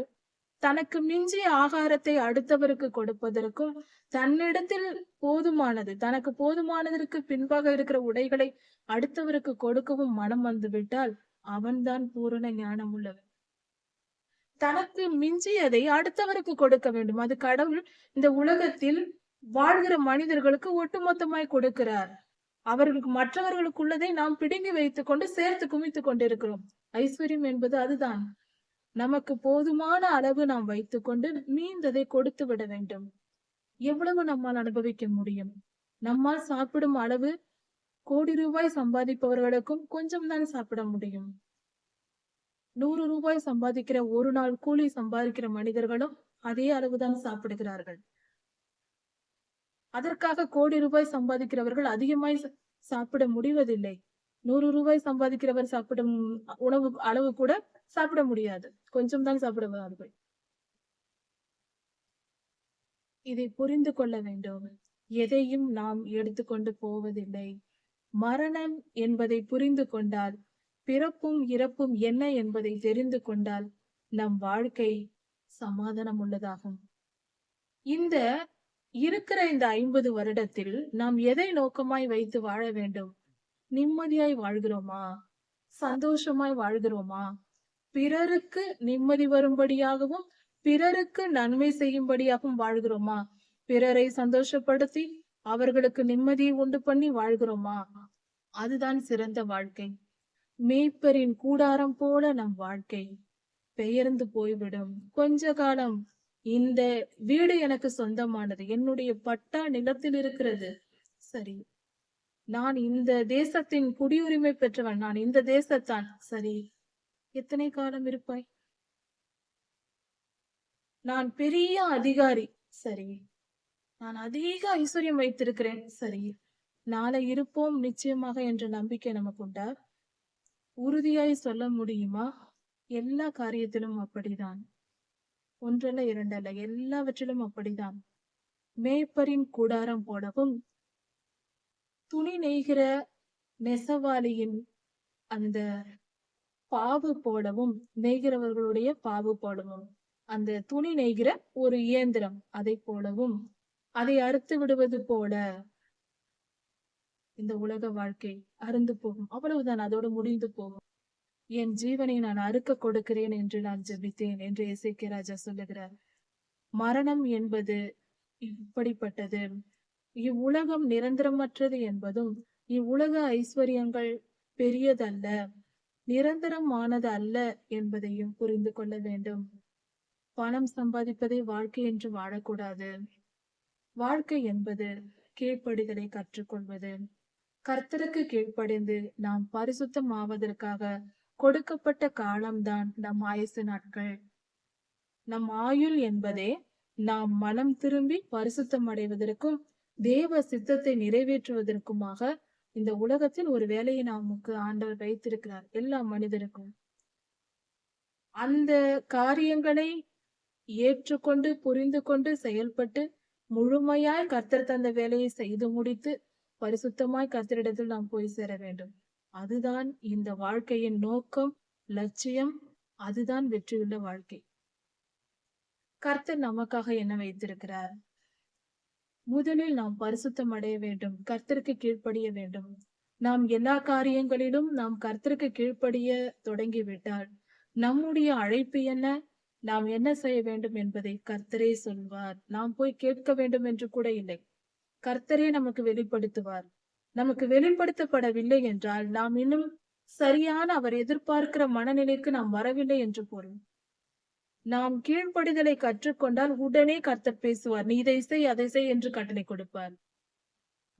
தனக்கு மிஞ்சிய ஆகாரத்தை அடுத்தவருக்கு கொடுப்பதற்கும், தன்னிடத்தில் போதுமானது, தனக்கு போதுமானதற்கு பின்பாக இருக்கிற உடைகளை அடுத்தவருக்கு கொடுக்கவும் மனம் வந்துவிட்டால் அவன்தான் பூரண ஞானம் உள்ளவன். தனக்கு மிஞ்சியதை அடுத்தவருக்கு கொடுக்க வேண்டும். அது கடவுள் இந்த உலகத்தில் வாழ்கிற மனிதர்களுக்கு ஒட்டுமொத்தமாய் கொடுக்கிறார். அவர்களுக்கு மற்றவர்களுக்குள்ளதை நாம் பிடுங்கி வைத்துக் கொண்டு சேர்த்து குமித்துக் கொண்டிருக்கிறோம். ஐஸ்வர்யம் என்பது அதுதான். நமக்கு போதுமான அளவு நாம் வைத்துக்கொண்டு மீந்ததை கொடுத்து விட வேண்டும். எவ்வளவு நம்மால் அனுபவிக்க முடியும்? நம்மால் சாப்பிடும் அளவு கோடி ரூபாய் சம்பாதிப்பவர்களுக்கும் கொஞ்சம் தான் சாப்பிட முடியும். 100 ரூபாய் சம்பாதிக்கிற ஒரு நாள் கூலி சம்பாதிக்கிற மனிதர்களும் அதே அளவுதான் சாப்பிடுகிறார்கள். அதற்காக கோடி ரூபாய் சம்பாதிக்கிறவர்கள் அதிகமாய் சாப்பிட முடிவதில்லை. 100 ரூபாய் சம்பாதிக்கிறவர் சாப்பிடும் உணவு அளவு கூட சாப்பிட முடியாது. கொஞ்சம் தான் சாப்பிடுவார்கள். இதை புரிந்து கொள்ள வேண்டும். எதையும் நாம் எடுத்துக்கொண்டு போவதில்லை. மரணம் என்பதை புரிந்து கொண்டால், பிறப்பும் இறப்பும் என்ன என்பதை தெரிந்து கொண்டால், நம் வாழ்க்கை சமாதானம் உள்ளதாகும். இந்த இருக்கிற இந்த 50 வருடத்தில் நாம் எதை நோக்கமாய் வைத்து வாழ வேண்டும்? நிம்மதியாய் வாழ்கிறோமா? சந்தோஷமாய் வாழ்கிறோமா? பிறருக்கு நிம்மதி வரும்படியாகவும், பிறருக்கு நன்மை செய்யும்படியாகவும் வாழ்கிறோமா? பிறரை சந்தோஷப்படுத்தி, அவர்களுக்கு நிம்மதியை உண்டு பண்ணி வாழ்கிறோமா? அதுதான் சிறந்த வாழ்க்கை. மேய்ப்பரின் கூடாரம் போல நம் வாழ்க்கை பெயர்ந்து போய்விடும். கொஞ்ச காலம் இந்த வீடு எனக்கு சொந்தமானது, என்னுடைய பட்டா நிலத்தில் இருக்கிறது. சரி, நான் இந்த தேசத்தின் குடியுரிமை பெற்றவன், நான் இந்த தேசத்தான். சரி, எத்தனை காலம் இருப்பாய்? நான் பெரிய அதிகாரி. சரி, நான் அதிக ஐஸ்வர்யம் வைத்திருக்கிறேன். சரி, நாளை இருப்போம் நிச்சயமாக என்ற நம்பிக்கை நமக்கு உண்டா? உறுதியாய் சொல்ல முடியுமா? எல்லா காரியத்திலும் அப்படிதான். ஒன்றல்ல இரண்டல்ல, எல்லாவற்றிலும் அப்படிதான். மேய்ப்பரின் கூடாரம் போலவும், துணி நெய்கிற நெசவாளியின் அந்த பாவு போலவும், நெய்கிறவர்களுடைய பாவு போலவும், அந்த துணி நெய்கிற ஒரு இயந்திரம் அதை போலவும், அதை அறுத்து விடுவது போல இந்த உலக வாழ்க்கை அறுந்து போகும். அவ்வளவுதான், அதோடு முடிந்து போகும். என் ஜீவனை நான் அறுக்க கொடுக்கிறேன் என்று நான் ஜெபித்தேன் என்று எசேக்கியா ராஜா சொல்லுகிறார். மரணம் என்பது இப்படிப்பட்டது. இவ்வுலகம் நிரந்தரமற்றது என்பதும், இவ்வுலக ஐஸ்வர்யங்கள் பெரியதல்ல, நிரந்தரமானது அல்ல என்பதையும் புரிந்து கொள்ள வேண்டும். பணம் சம்பாதிப்பதை வாழ்க்கை என்று வாழக்கூடாது. வாழ்க்கை என்பது கீழ்ப்படிதலை கற்றுக்கொள்வது. கர்த்தருக்கு கீழ்ப்படிந்து நாம் பரிசுத்தம் ஆவதற்காக கொடுக்கப்பட்ட காலம்தான் நம் ஆயுசு நாட்கள். நம் ஆயுள் என்பதே நாம் மனம் திரும்பி பரிசுத்தம் அடைவதற்கும் தேவ சித்தத்தை நிறைவேற்றுவதற்குமாக இந்த உலகத்தில் ஒரு வேலையை நமக்கு ஆண்டவர் வைத்திருக்கிறார், எல்லா மனிதருக்கும். அந்த காரியங்களை ஏற்றுக்கொண்டு புரிந்து கொண்டு செயல்பட்டு முழுமையாய் கர்த்தர் தந்த வேலையை செய்து முடித்து பரிசுத்தமாய் கர்த்தரிடத்தில் நாம் போய் சேர வேண்டும். அதுதான் இந்த வாழ்க்கையின் நோக்கம், லட்சியம். அதுதான் வெற்றியுள்ள வாழ்க்கை. கர்த்தர் நமக்காக என்ன வைத்திருக்கிறார்? முதலில் நாம் பரிசுத்தம் அடைய வேண்டும், கர்த்தருக்கு கீழ்ப்படிய வேண்டும். நாம் எல்லா காரியங்களிலும் நாம் கர்த்தருக்கு கீழ்ப்படிய தொடங்கிவிட்டால் நம்முடைய அழைப்பு என்ன, நாம் என்ன செய்ய வேண்டும் என்பதை கர்த்தரே சொல்வார். நாம் போய் கேட்க வேண்டும் என்று கூட இல்லை, கர்த்தரே நமக்கு வெளிப்படுத்துவார். நமக்கு வெளிப்படுத்தப்படவில்லை என்றால் நாம் இன்னும் சரியான அவர் எதிர்பார்க்கிற மனநிலைக்கு நாம் வரவில்லை என்று பொருள். நாம் கீழ்ப்படிதலை கற்றுக்கொண்டால் உடனே கர்த்தர் பேசுவார். நீ இதை செய், அதை செய் என்று கட்டளை கொடுப்பார்.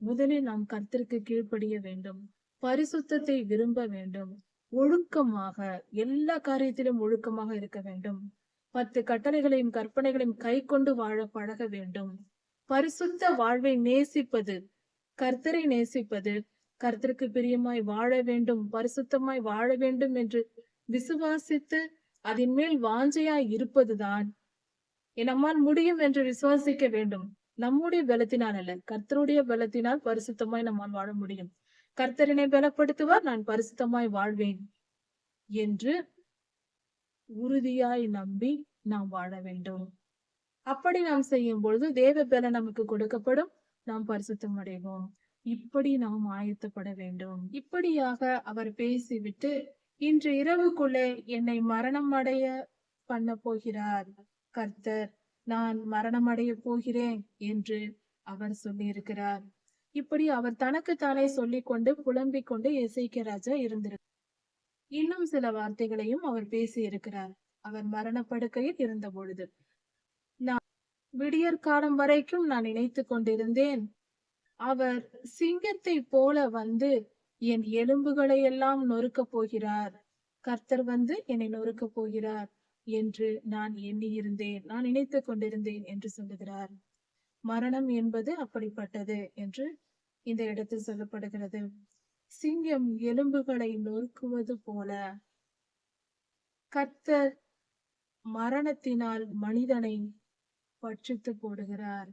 முதலில் நாம் கர்த்தருக்கு கீழ்ப்படிய வேண்டும், பரிசுத்தத்தை விரும்ப வேண்டும், ஒழுக்கமாக எல்லா காரியத்திலும் ஒழுக்கமாக இருக்க வேண்டும். 10 கட்டளைகளையும் கற்பனைகளையும் கை கொண்டு வாழ பழக வேண்டும். பரிசுத்த வாழ்வை நேசிப்பது, கர்த்தரை நேசிப்பது, கர்த்தருக்கு பிரியமாய் வாழ வேண்டும், பரிசுத்தமாய் வாழ வேண்டும் என்று விசுவாசித்து அதன் மேல் வாஞ்சையாய் இருப்பதுதான் நம்மால் முடியும் என்று விசுவாசிக்க வேண்டும். நம்முடைய பலத்தினால் அல்ல, கர்த்தருடைய பலத்தினால் பரிசுத்தமாய் நம்மால் வாழ முடியும். கர்த்தரினை பலப்படுத்துவார், நான் பரிசுத்தமாய் வாழ்வேன் என்று உறுதியாய் நம்பி நாம் வாழ வேண்டும். அப்படி நாம் செய்யும் பொழுது தேவ பலன் நமக்கு கொடுக்கப்படும், நாம் பரிசுத்தம் அடைவோம். இப்படி நாம் ஆயத்தப்பட வேண்டும். இப்படியாக அவர் பேசிவிட்டு, இன்று இரவுக்குள்ளே என்னை மரணம் அடைய பண்ண போகிறார் கர்த்தர், நான் மரணம் அடைய போகிறேன் என்று அவர் சொல்லியிருக்கிறார். இப்படி அவர் தனக்குத்தானே சொல்லிக் கொண்டு புலம்பிக் கொண்டு எசேக்கியா ராஜா இருந்திருக்கிறார். இன்னும் சில வார்த்தைகளையும் அவர் பேசி இருக்கிறார். அவர் மரணப்படுக்கையில் இருந்த பொழுது, நான் விடியற் காலம் வரைக்கும் நான் நினைத்துக் கொண்டிருந்தேன், அவர் சிங்கத்தை போல வந்து என் எலும்புகளை எல்லாம் நொறுக்கப் போகிறார், கர்த்தர் வந்து என்னை நொறுக்கப் போகிறார் என்று நான் எண்ணியிருந்தேன், நான் நினைத்துக் கொண்டிருந்தேன் என்று சொல்லுகிறார். மரணம் என்பது அப்படிப்பட்டது என்று இந்த இடத்தில் சொல்லப்படுகிறது. சிங்கம் எலும்புகளை நொறுக்குவது போல கர்த்தர் மரணத்தினால் மனிதனை பட்சித்து போடுகிறார்.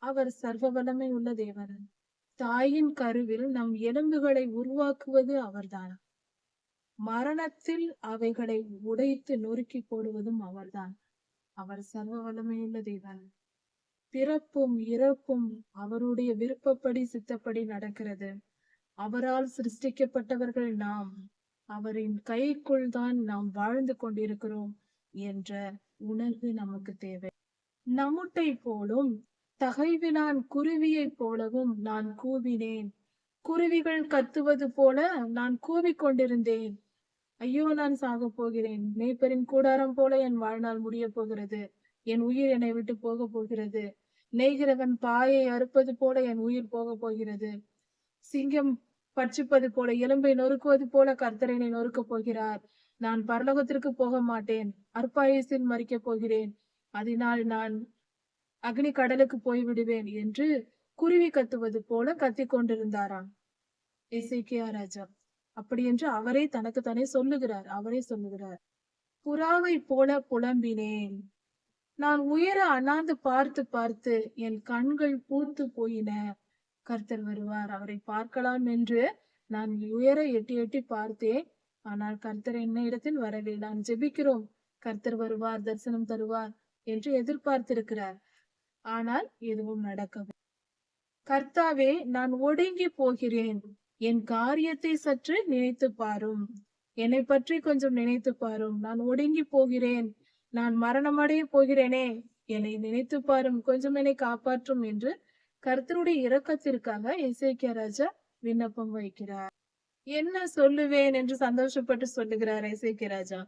அவர் சர்வ வல்லமை உள்ள தேவன். தாயின் கருவில் நம் எலும்புகளை உருவாக்குவது அவர்தான். மரணத்தில் அவைகளை உடைத்து நொறுக்கி போடுவதும் அவர்தான். அவர் சர்வ வல்லமையுள்ள தேவன். பிறப்பும் இறப்பும் அவருடைய விருப்பப்படி சித்தப்படி நடக்கிறது. அவரால் சிருஷ்டிக்கப்பட்டவர்கள் நாம். அவரின் கைக்குள் தான் நாம் வாழ்ந்து கொண்டிருக்கிறோம் என்ற உணர்வு நமக்கு தேவை. நமுட்டை போலும் தகைவிலான் குருவியைப் போலவும் நான் கூவினேன். குருவிகள் கத்துவது போல நான் கூவிக்கொண்டிருந்தேன். ஐயோ, நான் சாக போகிறேன். மேய்ப்பரின் கூடாரம் போல என் வாழ்நாள் முடிய போகிறது. என் உயிர் என்னை விட்டு போக போகிறது. நெய்கிறவன் பாயை அறுப்பது போல என் உயிர் போக போகிறது. சிங்கம் பட்சிப்பது போல, எலும்பை நொறுக்குவது போல கர்த்தர் என்னை நொறுக்கப் போகிறார். நான் பரலோகத்திற்கு போக மாட்டேன். அற்பாயுசில் மரிக்கப் போகிறேன். அதனால் நான் அக்னி கடலுக்கு போய் விடுவேன் என்று குருவி கத்துவது போல கத்திக் கொண்டிருந்தாராம் எசேக்கியா ராஜா. அப்படி என்று அவரே தனக்குத்தானே சொல்லுகிறார். அவரே சொல்லுகிறார், புறாவை போல புலம்பினேன். நான் உயர அண்ணாந்து பார்த்து பார்த்து என் கண்கள் பூத்து போயின. கர்த்தர் வருவார், அவரை பார்க்கலாம் என்று நான் உயர எட்டி எட்டி பார்த்தேன். ஆனால் கர்த்தர் என்ன இடத்தில் வரவில்லை. நான் ஜெபிக்கிறோம், கர்த்தர் வருவார், தரிசனம் தருவார் என்று எதிர்பார்த்திருக்கிறார். ஆனால் எதுவும் நடக்கவில்லை. கர்த்தாவே, நான் ஒடுங்கி போகிறேன். என் காரியத்தை சற்று நினைத்து பாரும். என்னை பற்றி கொஞ்சம் நினைத்து பாரும். நான் ஒடுங்கி போகிறேன். நான் மரணமடைய போகிறேனே, என்னை நினைத்து பாரும், கொஞ்சம் என்னை காப்பாற்றும் என்று கர்த்தருடைய இரக்கத்திற்காக எசேக்கியா ராஜா விண்ணப்பம் வைக்கிறார். என்ன சொல்லுவேன் என்று சந்தோஷப்பட்டு சொல்லுகிறார் எசேக்கியா ராஜா.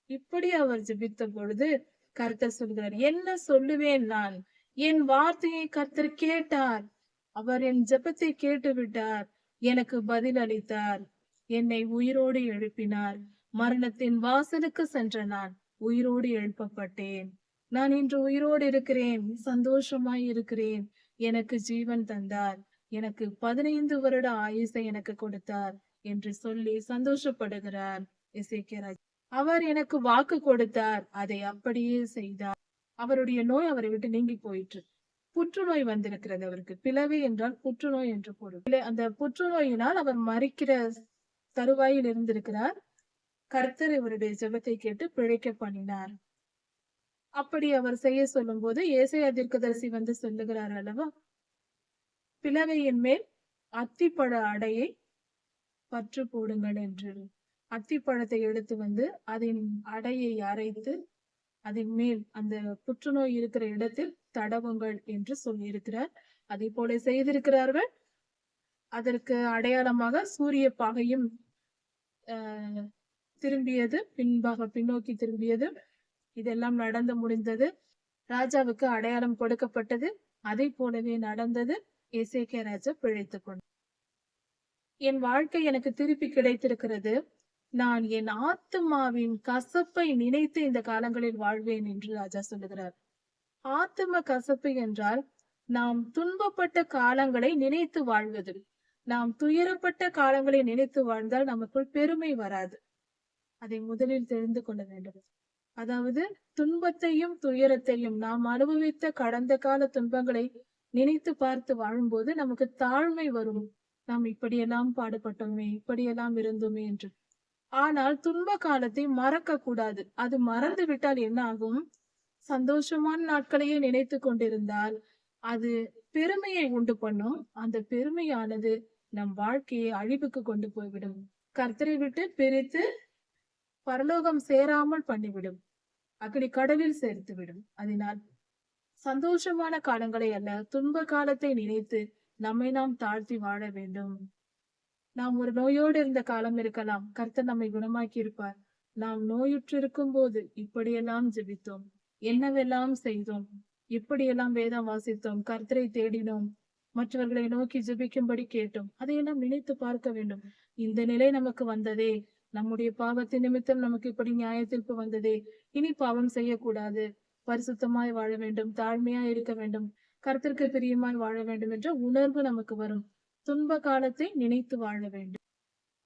இப்படி அவர் ஜெபித்த பொழுது கர்த்தர் சொல்கிறார், என்ன சொல்லுவேன் நான்? என் வார்த்தையை கர்த்தர் கேட்டார். அவர் என் ஜெபத்தை கேட்டு விட்டார். எனக்கு பதில் அளித்தார். என்னை உயிரோடு எழுப்பினார். மரணத்தின் வாசலுக்கு சென்ற நான் உயிரோடு எழுப்பப்பட்டேன். நான் இன்று உயிரோடு இருக்கிறேன், சந்தோஷமாய் இருக்கிறேன். எனக்கு ஜீவன் தந்தார். எனக்கு 15 வருட ஆயுசை எனக்கு கொடுத்தார் என்று சொல்லி சந்தோஷப்படுகிறார் எசேக்கியா ராஜா. அவர் எனக்கு வாக்கு கொடுத்தார், அதை அப்படியே செய்தார். அவருடைய நோய் அவரை விட்டு நீங்கி போயிற்று. புற்றுநோய் வந்திருக்கிறது அவருக்கு. பிளவி என்றால் புற்றுநோய் என்று பொருள். அந்த புற்றுநோயினால் அவர் மரிக்கிற தருவாயில் இருந்திருக்கிறார். கர்த்தர் இவருடைய ஜெபத்தை கேட்டு பிழைக்க பண்ணினார். அப்படி அவர் செய்ய சொல்லும் போது ஏசாயா தீர்க்கதரிசி வந்து சொல்லுகிறார் அல்லவா, பிளவையின் மேல் அத்திப்பழ அடையை பற்று போடுங்கள் என்று. அத்திப்பழத்தை எடுத்து வந்து அதன் அடையை அரைத்து அதன் மேல் அந்த புற்றுநோய் இருக்கிற இடத்தில் தடவுங்கள் என்று சொல்லி இருக்கிறார். அதே போல செய்திருக்கிறார்கள். அதற்கு அடையாளமாக சூரிய பகையும் திரும்பியது, பின்னோக்கி திரும்பியது. இதெல்லாம் நடந்து முடிந்தது. ராஜாவுக்கு அடையாளம் கொடுக்கப்பட்டது. அதை போலவே நடந்தது. எசேக்கியா ராஜா பிழைத்துக் கொண்டார். என் வாழ்க்கை எனக்கு திருப்பி கிடைத்திருக்கிறது. நான் என் ஆத்துமாவின் கசப்பை நினைத்து இந்த காலங்களில் வாழ்வேன் என்று ராஜா சொல்லுகிறார். ஆத்தும கசப்பு என்றால் நாம் துன்பப்பட்ட காலங்களை நினைத்து வாழ்வது. நாம் துயரப்பட்ட காலங்களை நினைத்து வாழ்ந்தால் நமக்குள் பெருமை வராது. அதை முதலில் தெரிந்து கொள்ள வேண்டும். அதாவது துன்பத்தையும் துயரத்தையும் நாம் அனுபவித்த கடந்த கால துன்பங்களை நினைத்து பார்த்து வாழும்போது நமக்கு தாழ்மை வரும். நாம் இப்படியெல்லாம் பாடுபட்டோமே, இப்படியெல்லாம் இருந்தோமே என்று. ஆனால் துன்ப காலத்தை மறக்க கூடாது. அது மறந்து விட்டால் என்ன ஆகும்? சந்தோஷமான நாட்களையே நினைத்து கொண்டிருந்தால் அது பெருமையை உண்டு பண்ணும். அந்த பெருமையானது நம் வாழ்க்கையை அழிவுக்கு கொண்டு போய்விடும். கர்த்தரை விட்டு பிரித்து பரலோகம் சேராமல் பண்ணிவிடும். அக்னி கடலில் சேர்த்து விடும். அதனால் சந்தோஷமான காலங்களை அல்ல, துன்ப காலத்தை நினைத்து நம்மை நாம் தாழ்த்தி வாழ வேண்டும். நாம் ஒரு நோயோடு இருந்த காலம் இருக்கலாம். கர்த்தர் நம்மை குணமாக்கி இருப்பார். நாம் நோயுற்று இருக்கும் போது இப்படியெல்லாம் ஜெபித்தோம், என்னவெல்லாம் செய்தோம், இப்படியெல்லாம் வேதம் வாசித்தோம், கர்த்தரை தேடினோம், மற்றவர்களை நோக்கி ஜெபிக்கும்படி கேட்டோம். அதையெல்லாம் நினைத்து பார்க்க வேண்டும். இந்த நிலை நமக்கு வந்ததே, நம்முடைய பாவத்தின் நிமித்தம் நமக்கு இப்படி நியாய தீர்ப்பு வந்ததே, இனி பாவம் செய்யக்கூடாது, பரிசுத்தமாய் வாழ வேண்டும், தாழ்மையாய் இருக்க வேண்டும், கர்த்தருக்கு பிரியமாய் வாழ வேண்டும் என்ற உணர்வு நமக்கு வரும். துன்ப காலத்தை நினைத்து வாழ வேண்டும்.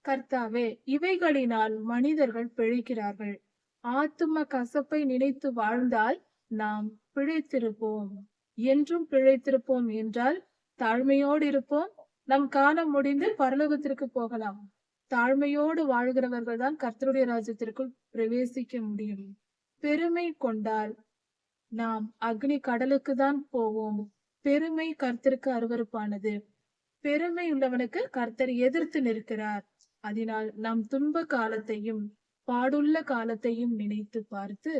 கர்த்தாவே, இவைகளினால் மனிதர்கள் பிழைக்கிறார்கள். ஆத்தும கசப்பை நினைத்து வாழ்ந்தால் நாம் பிழைத்திருப்போம். என்றும் பிழைத்திருப்போம் என்றால் தாழ்மையோடு இருப்போம். நம் காலம் முடிந்து பரலோகத்திற்கு போகலாம். தாழ்மையோடு வாழ்கிறவர்கள் தான் கர்த்தருடைய ராஜ்யத்திற்குள் பிரவேசிக்க முடியும். பெருமை கொண்டால் நாம் அக்னி கடலுக்கு தான் போவோம். பெருமை கர்த்தருக்கு அருவருப்பானது. பெருமை உள்ளவனுக்கு கர்த்தர் எதிர்த்து நிற்கிறார். அதனால் நாம் துன்ப காலத்தையும் பாடுள்ள காலத்தையும் நினைத்து பார்த்து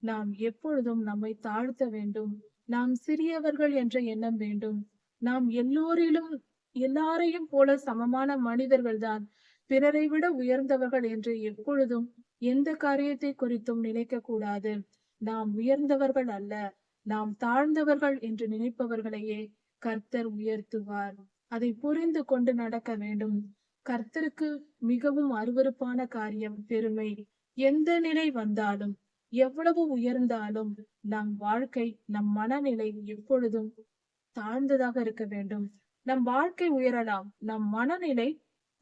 நாம் எப்பொழுதும் நம்மை தாழ்த்த வேண்டும். நாம் சிறியவர்கள் என்ற எண்ணம் வேண்டும். நாம் எல்லாரையும் போல சமமான மனிதர்கள் தான். பிறரை விட உயர்ந்தவர்கள் என்று எப்பொழுதும் எந்த காரியத்தை குறித்தும் நினைக்க கூடாது. நாம் உயர்ந்தவர்கள் அல்ல, நாம் தாழ்ந்தவர்கள் என்று நினைப்பவர்களையே கர்த்தர் உயர்த்துவார். அதை புரிந்து கொண்டு நடக்க வேண்டும். கர்த்தருக்கு மிகவும் அருவருப்பான காரியம் பெருமை. எந்த நிலை வந்தாலும், எவ்வளவு உயர்ந்தாலும் நம் வாழ்க்கை, நம் மனநிலை எப்பொழுதும் தாழ்ந்ததாக இருக்க வேண்டும். நம் வாழ்க்கை உயரலாம், நம் மனநிலை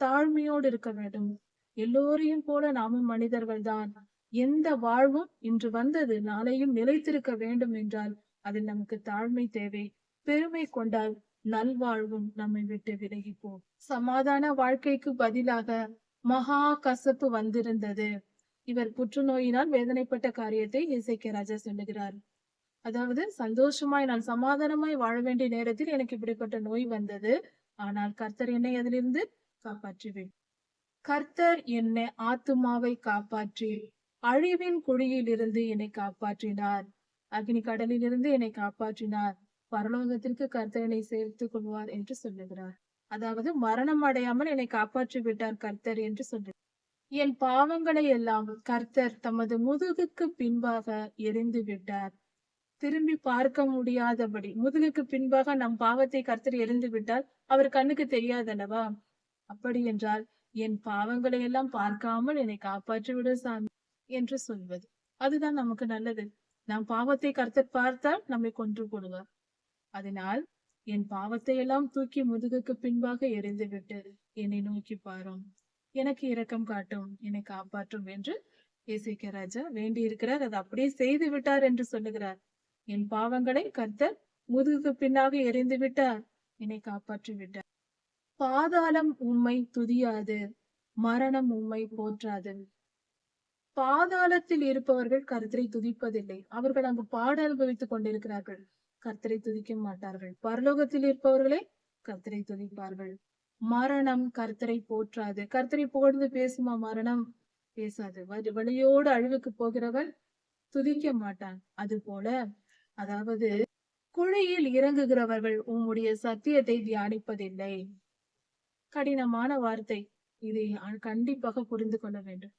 தாழ்மையோடு இருக்க வேண்டும். எல்லோரையும் போல நாமும் மனிதர்கள் தான். எந்த வாழ்வும் இன்று வந்தது நாளையும் நிலைத்திருக்க வேண்டும் என்றால் அதில் நமக்கு தாழ்மை தேவை. பெருமை கொண்டால் நல்வாழ்வும் நம்மை விட்டு விலகிப்போம். சமாதான வாழ்க்கைக்கு பதிலாக மகா கசப்பு வந்திருந்தது. இவர் புற்றுநோயினால் வேதனைப்பட்ட காரியத்தை எசேக்கியா ராஜா சொல்லுகிறார். அதாவது சந்தோஷமாய் நான் சமாதானமாய் வாழ வேண்டிய நேரத்தில் எனக்கு இப்படிப்பட்ட நோய் வந்தது. ஆனால் கர்த்தர் என்னை அதிலிருந்து காப்பாற்றுவேன். கர்த்தர் என்னை ஆத்துமாவை காப்பாற்றி அழிவின் குழியில் இருந்து என்னை காப்பாற்றினார். அக்னி கடலில் இருந்து என்னை காப்பாற்றினார். பரலோகத்திற்கு கர்த்தர் என்னை சேர்த்துக் கொள்வார் என்று சொல்லுகிறார். அதாவது மரணம் அடையாமல் என்னை காப்பாற்றி விட்டார் கர்த்தர் என்று சொல்லுகிறார். என் பாவங்களை எல்லாம் கர்த்தர் தமது முதுகுக்கு பின்பாக எரிந்து விட்டார். திரும்பி பார்க்க முடியாதபடி முதுகுக்கு பின்பாக நம் பாவத்தை கர்த்தர் எரிந்து விட்டால் அவர் கண்ணுக்கு தெரியாதல்லவா? அப்படி என்றால் என் பாவங்களை எல்லாம் பார்க்காமல் என்னை காப்பாற்றி விட சாமி என்று சொல்வது அதுதான் நமக்கு நல்லது. நம் பாவத்தை கர்த்தர் பார்த்தால் நம்மை கொன்று போடுவார். அதனால் என் பாவத்தை எல்லாம் தூக்கி முதுகுக்கு பின்பாக எரிந்து விட்டு என்னை நோக்கி பாரும், எனக்கு இரக்கம் காட்டும், என்னை காப்பாற்றும் என்று எசேக்கியா ராஜா வேண்டி இருக்கிறார். அதை அப்படியே செய்து விட்டார் என்று சொல்லுகிறார். என் பாவங்களை கர்த்தர் முதுகுக்கு பின்னாக எரிந்து விட்டார், என்னை காப்பாற்றி விட்டார். பாதாளம் உம்மை துதியாது, மரணம் உம்மை போற்றாது. பாதாளத்தில் இருப்பவர்கள் கர்த்தரை துதிப்பதில்லை. அவர்கள் அங்கு பாட அனுபவித்துக் கொண்டிருக்கிறார்கள். கர்த்தரை துதிக்க மாட்டார்கள். பரலோகத்தில் இருப்பவர்களே கர்த்தரை துதிப்பார்கள். மரணம் கர்த்தரை போற்றாது. கர்த்தரை புகழ்ந்து பேசுமா மரணம்? பேசாது. வழியோடு அழிவுக்கு போகிறவன் துதிக்க மாட்டான். அது போல அதாவது குழியில் இறங்குகிறவர்கள் உம்முடைய சத்தியத்தை தியானிப்பதில்லை. கடினமான வார்த்தை. இதை கண்டிப்பாக புரிந்து கொள்ள வேண்டும்.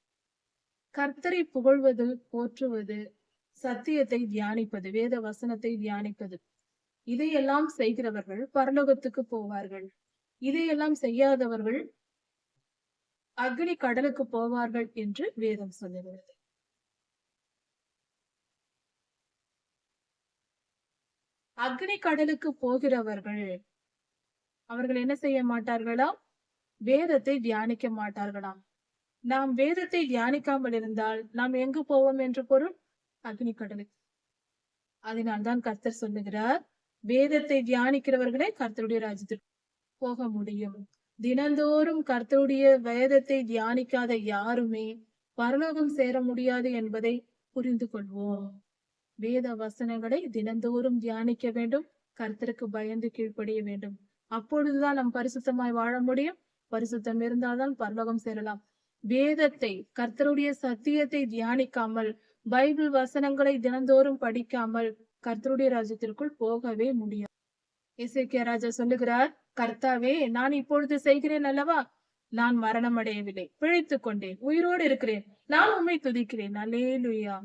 கர்த்தரை புகழ்வது, போற்றுவது, சத்தியத்தை தியானிப்பது, வேத வசனத்தை தியானிப்பது, இதையெல்லாம் செய்கிறவர்கள் பரலோகத்துக்கு போவார்கள். இதையெல்லாம் செய்யாதவர்கள் அக்னி கடலுக்கு போவார்கள் என்று வேதம் சொல்லுகிறது. அக்னி கடலுக்கு போகிறவர்கள் அவர்கள் என்ன செய்ய மாட்டார்களாம்? வேதத்தை தியானிக்க மாட்டார்களாம். நாம் வேதத்தை தியானிக்காமல் இருந்தால் நாம் எங்கு போவோம் என்று பொருள்? அக்னி கடலுக்கு. அதனால்தான் கர்த்தர் சொல்லுகிறார், வேதத்தை தியானிக்கிறவர்களே கர்த்தருடைய ராஜ்யத்திற்கு போக முடியும். தினந்தோறும் கர்த்தருடைய வேதத்தை தியானிக்காத யாருமே பரலோகம் சேர முடியாது என்பதை புரிந்து கொள்வோம். வேத வசனங்களை தினந்தோறும் தியானிக்க வேண்டும். கர்த்தருக்கு பயந்து கீழ்ப்படிய வேண்டும். அப்பொழுதுதான் நாம் பரிசுத்தமாய் வாழ முடியும். பரிசுத்தம் இருந்தால்தான் பரலோகம் சேரலாம். வேதத்தை, கர்த்தருடைய சத்தியத்தை தியானிக்காமல், பைபிள் வசனங்களை தினந்தோறும் படிக்காமல் கர்த்தருடைய ராஜ்யத்திற்குள் போகவே முடியாது. எசேக்கியா ராஜா சொல்லுகிறார், கர்த்தாவே நான் இப்பொழுது செய்கிறேன் அல்லவா? நான் மரணம் அடையவில்லை, பிழைத்துக் கொண்டேன், உயிரோடு இருக்கிறேன். நான் உம்மை துதிக்கிறேன். அல்லேலூயா,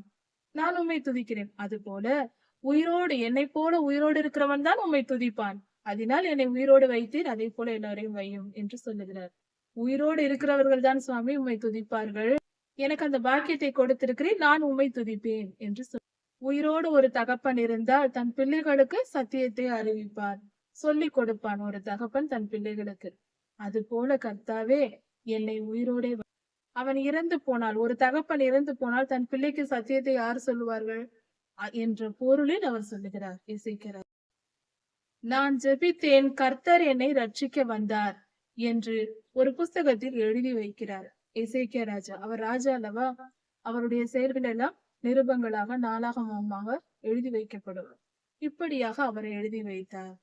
நான் உம்மை துதிக்கிறேன். அது போல உயிரோடு, என்னை போல உயிரோடு இருக்கிறவன் தான் உம்மை துதிப்பான். அதனால் என்னை உயிரோடு வைத்தீர், அதே போல எல்லாரையும் வையும் என்று சொல்லுகிறார். உயிரோடு இருக்கிறவர்கள் தான் சுவாமி உம்மை துதிப்பார்கள். எனக்கு அந்த பாக்கியத்தை கொடுத்திருக்கிறேன், நான் உம்மை துதிப்பேன் என்று உயிரோடு ஒரு தகப்பன் இருந்தால் தன் பிள்ளைகளுக்கு சத்தியத்தை அறிவிப்பார், சொல்லிக் கொடுப்பான் ஒரு தகப்பன் தன் பிள்ளைகளுக்கு. அது போல கர்த்தாவே என்னை உயிரோடே. அவன் இறந்து போனால், ஒரு தகப்பன் இறந்து போனால் தன் பிள்ளைக்கு சத்தியத்தை யார் சொல்லுவார்கள்? என்ற பொருளில் அவர் சொல்லுகிறார் எசேக்கியா. நான் ஜெபித்தேன், கர்த்தர் என்னை ரட்சிக்க வந்தார் என்று ஒரு புஸ்தகத்தில் எழுதி வைக்கிறார் எசேக்கியா ராஜா. அவர் ராஜா அல்லவா? அவருடைய செயல்கள் எல்லாம் நிருபங்களாக நாளாகமமாக எழுதி வைக்கப்படும். இப்படியாக அவர் எழுதி வைத்தார்.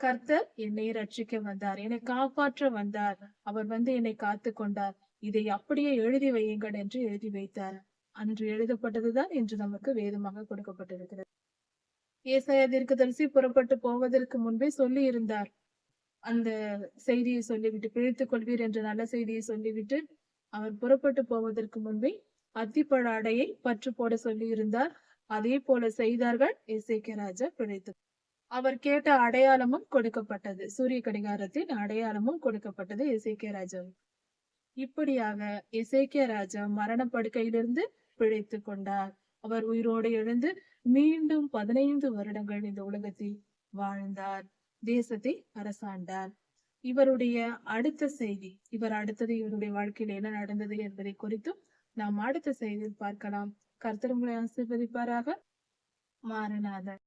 கர்த்தர் என்னை ரட்சிக்க வந்தார், என்னை காப்பாற்ற வந்தார், அவர் வந்து என்னை காத்து கொண்டார், இதை அப்படியே எழுதி வையுங்கள் என்று எழுதி வைத்தார். அன்று எழுதப்பட்டதுதான் இன்று நமக்கு வேதமாக கொடுக்கப்பட்டிருக்கிறது. ஏசாயா தீர்க்கதரிசி புறப்பட்டு போவதற்கு முன்பே சொல்லி இருந்தார். அந்த செய்தியை சொல்லிவிட்டு, பிழைத்துக் கொள்வீர் என்ற நல்ல செய்தியை சொல்லிவிட்டு அவர் புறப்பட்டு போவதற்கு முன்பே அத்திப்பழ அடையை பற்று போட சொல்லி இருந்தார். அதே போல செய்தார்கள். எசேக்கியா ராஜா பிழைத்து. அவர் கேட்ட அடையாளமும் கொடுக்கப்பட்டது. சூரிய கடிகாரத்தின் அடையாளமும் கொடுக்கப்பட்டது எசேக்கியா ராஜாவுக்கு. இப்படியாக எசேக்கியா ராஜா மரணப்படுக்கையிலிருந்து பிழைத்து கொண்டார். அவர் உயிரோடு எழுந்து மீண்டும் 15 வருடங்கள் இந்த உலகத்தில் வாழ்ந்தார், தேசத்தை அரசாண்டார். இவருடைய அடுத்த செய்தி, இவர் அடுத்தது இவருடைய வாழ்க்கையில் என்ன நடந்தது என்பதை குறித்தும் நாம் அடுத்த செய்தியில் பார்க்கலாம். கர்த்தர் உங்களை ஆசீர்வதிப்பாராக. மாரநாதர்.